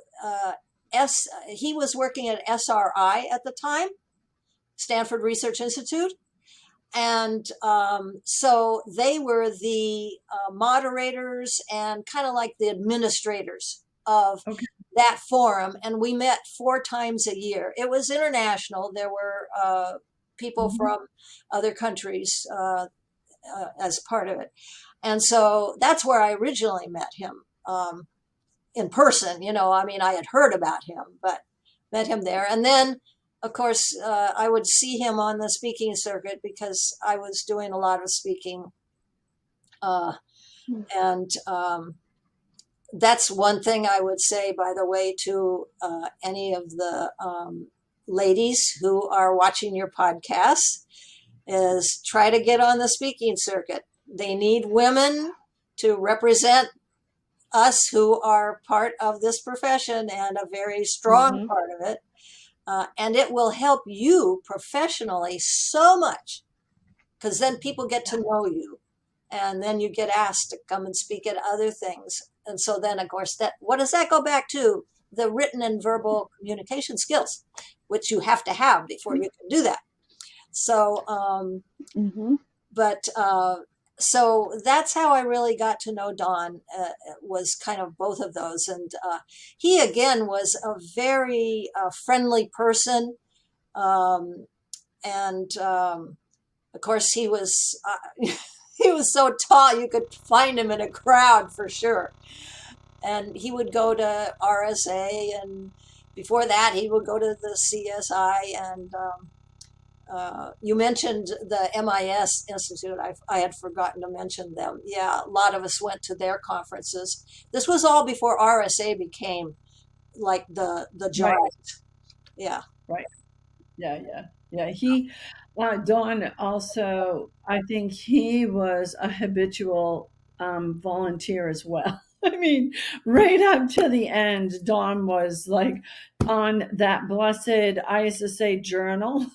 he was working at SRI at the time, Stanford Research Institute. And so they were the moderators and kind of like the administrators of that forum. And we met 4 times a year. It was international. There were people from other countries as part of it. And so that's where I originally met him in person. I had heard about him, but met him there. And then of course, I would see him on the speaking circuit because I was doing a lot of speaking. And that's one thing I would say, by the way, to any of the ladies who are watching your podcast, is try to get on the speaking circuit. They need women to represent us who are part of this profession and a very strong part of it. And it will help you professionally so much, because then people get to know you, and then you get asked to come and speak at other things. And so then, of course, what does that go back to? The written and verbal communication skills, which you have to have before you can do that. So, so that's how I really got to know Don, was kind of both of those. And he, again, was a very friendly person. And of course, he was he was so tall, you could find him in a crowd for sure. And he would go to RSA, and before that, he would go to the CSI. And you mentioned the MIS Institute. I had forgotten to mention them. Yeah, a lot of us went to their conferences. This was all before RSA became like the giant. Right. Yeah. Right. Yeah. Yeah, Don also, I think he was a habitual volunteer as well. I mean, right up to the end, Don was like on that blessed ISSA journal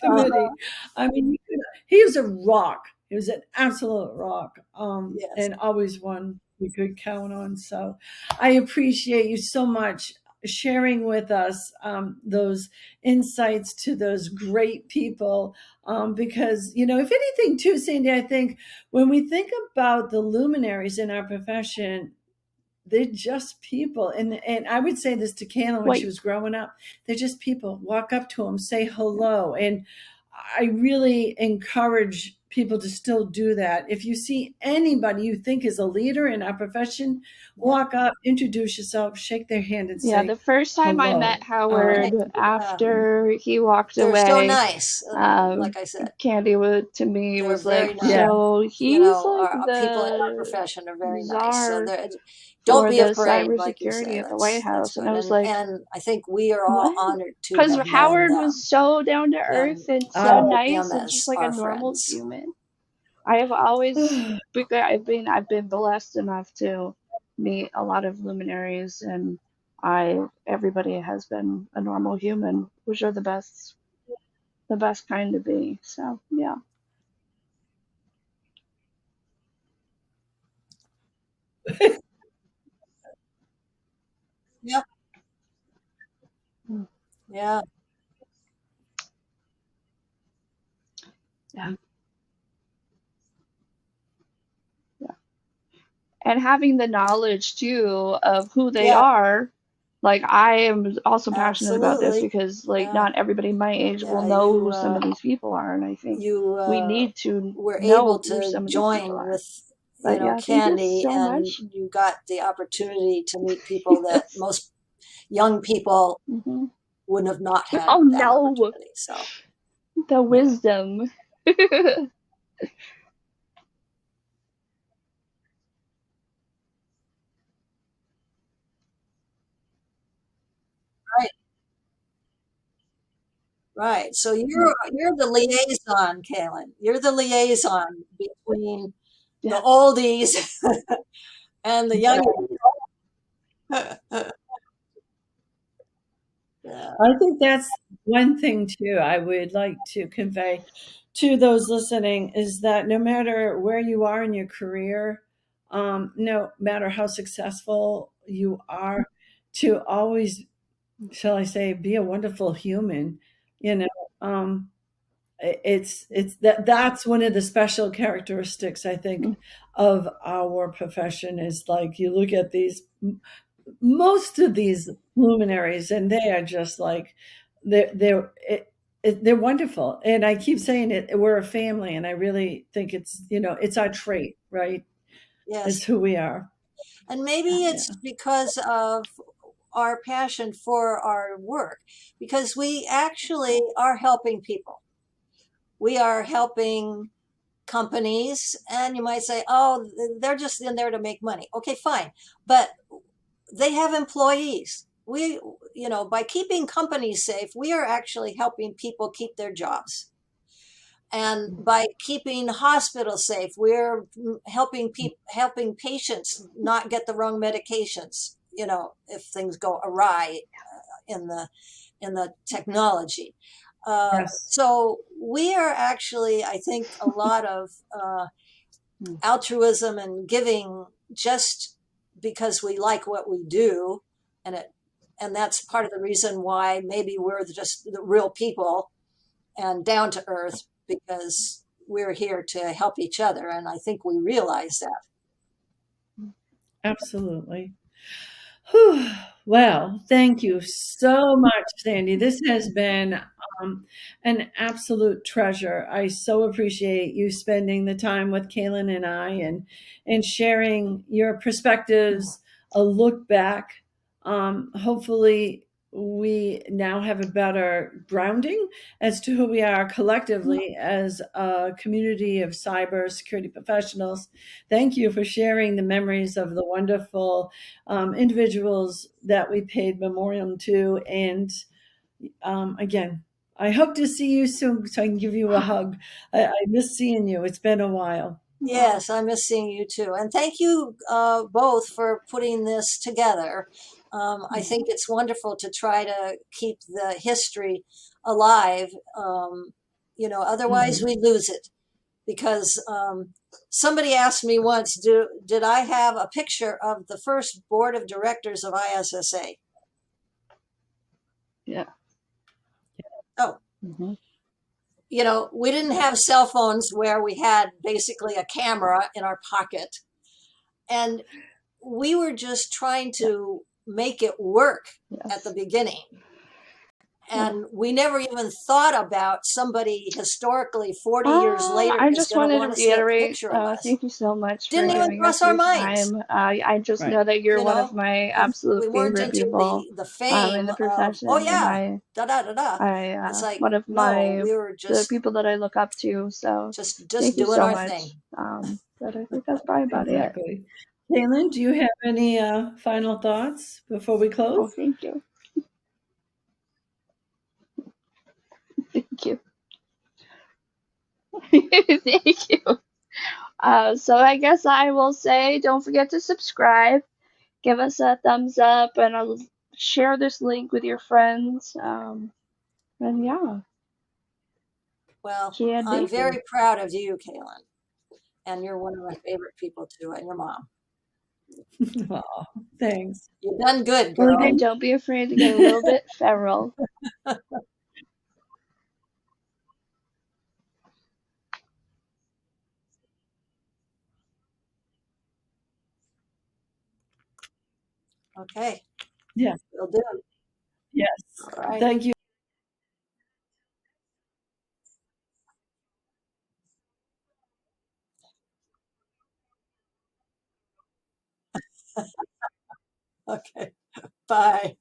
Uh-huh. committee. I mean, he was a rock. He was an absolute rock, Yes. and always one we could count on. So I appreciate you so much sharing with us those insights to those great people, because if anything too, Sandy, I think when we think about the luminaries in our profession, they're just people. And I would say this to Kayla when she Wait, was growing up. They're just people. Walk up to them, say hello. And I really encourage people to still do that. If you see anybody you think is a leader in our profession, Yeah. walk up, introduce yourself, shake their hand, and yeah, say the first time I met hello. Right. Howard Yeah. after he walked They're so away, nice. Like I said, Candy would, to me they're was like, very Yeah. nice. so he's like Our people in our the profession are very nice. So czar don't for be the afraid, like you cybersecurity say. at the White That's House. And good. I was like, And I think we are all what? honored to Because have known Howard was them so down to and earth and so Oh, had them nice and just as like a our normal friends. human. I have always, because I've been blessed enough to meet a lot of luminaries, and everybody has been a normal human, which are the best kind to be. So yeah. Yep. Mm. Yeah. Yeah. Yeah. And having the knowledge too of who they Yeah. are. Like I am also passionate about this Absolutely. because like Yeah. not everybody my age will Yeah. know who some of these people are, and I think You we need to were able know who to some of these people join are. with, But yeah, thank you Candy, so and much. you got the opportunity to meet people that Yes. most young people Hmm. wouldn't have not had Oh that no, opportunity. So, the yeah. wisdom. Right. Right. So you're the liaison, Kaylin. You're the liaison between the Yeah. oldies and the youngies. Yeah. I think that's one thing too I would like to convey to those listening is that no matter where you are in your career, no matter how successful you are, to always, shall I say, be a wonderful human. You know, um, it's that's one of the special characteristics I think Mm, of our profession is like you look at these most of these luminaries and they are just like they're wonderful, and I keep saying it, we're a family, and I really think it's our trait, right? Yes. It's who we are. And maybe it's Yeah. because of our passion for our work, because we actually are helping people. We are helping companies, and you might say, oh, they're just in there to make money. Okay, fine. But they have employees. By keeping companies safe, we are actually helping people keep their jobs. And by keeping hospitals safe, we're helping patients not get the wrong medications, if things go awry in the technology. Yes. So we are actually, I think, a lot of mm, altruism and giving just because we like what we do, and that's part of the reason why maybe we're just the real people and down to earth, because we're here to help each other, and I think we realize that. Absolutely. Whew. Well, thank you so much, Sandy. This has been an absolute treasure. I so appreciate you spending the time with Kaylin and I, and sharing your mm, perspectives, a look back. Hopefully, we now have a better grounding as to who we are mm. collectively as a community of cybersecurity professionals. Thank you for sharing the memories of the wonderful individuals that we paid memoriam to. And again, I hope to see you soon so I can give you a hug. I miss seeing you. It's been a while. Yes, I miss seeing you too. And thank you both for putting this together. I think it's wonderful to try to keep the history alive. Otherwise we lose it. Because somebody asked me once, did I have a picture of the first board of directors of ISSA? Yeah. Oh, Mm-hmm. we didn't have cell phones where we had basically a camera in our pocket. And we were just trying to make it work at the beginning. And we never even thought about somebody historically 40 years later I is just going to wanted to want to see a reiterate, picture of us. thank you so much for Didn't even giving cross us our your minds. time. I just Right. know that you're You one of know, my we, absolute we weren't favorite into people the in fame the of, profession, oh and yeah, da da da da. It's like, one of no, we were the just people that I look up to. So just thank you doing so our much. thing. But I think that's probably about it. Exactly. Cailin, do you have any final thoughts before we close? Oh, thank you. Thank you. Thank you. So I guess I will say, don't forget to subscribe, give us a thumbs up, and I'll share this link with your friends. And yeah, Well, I'm Candy. very proud of you, Cailin, and you're one of my favorite people too, and your mom. Oh, thanks. You've done good, Well, girl. And again, don't be afraid to get a little bit feral. Okay, yes, will do. yes. All right. Thank you. Okay. Bye.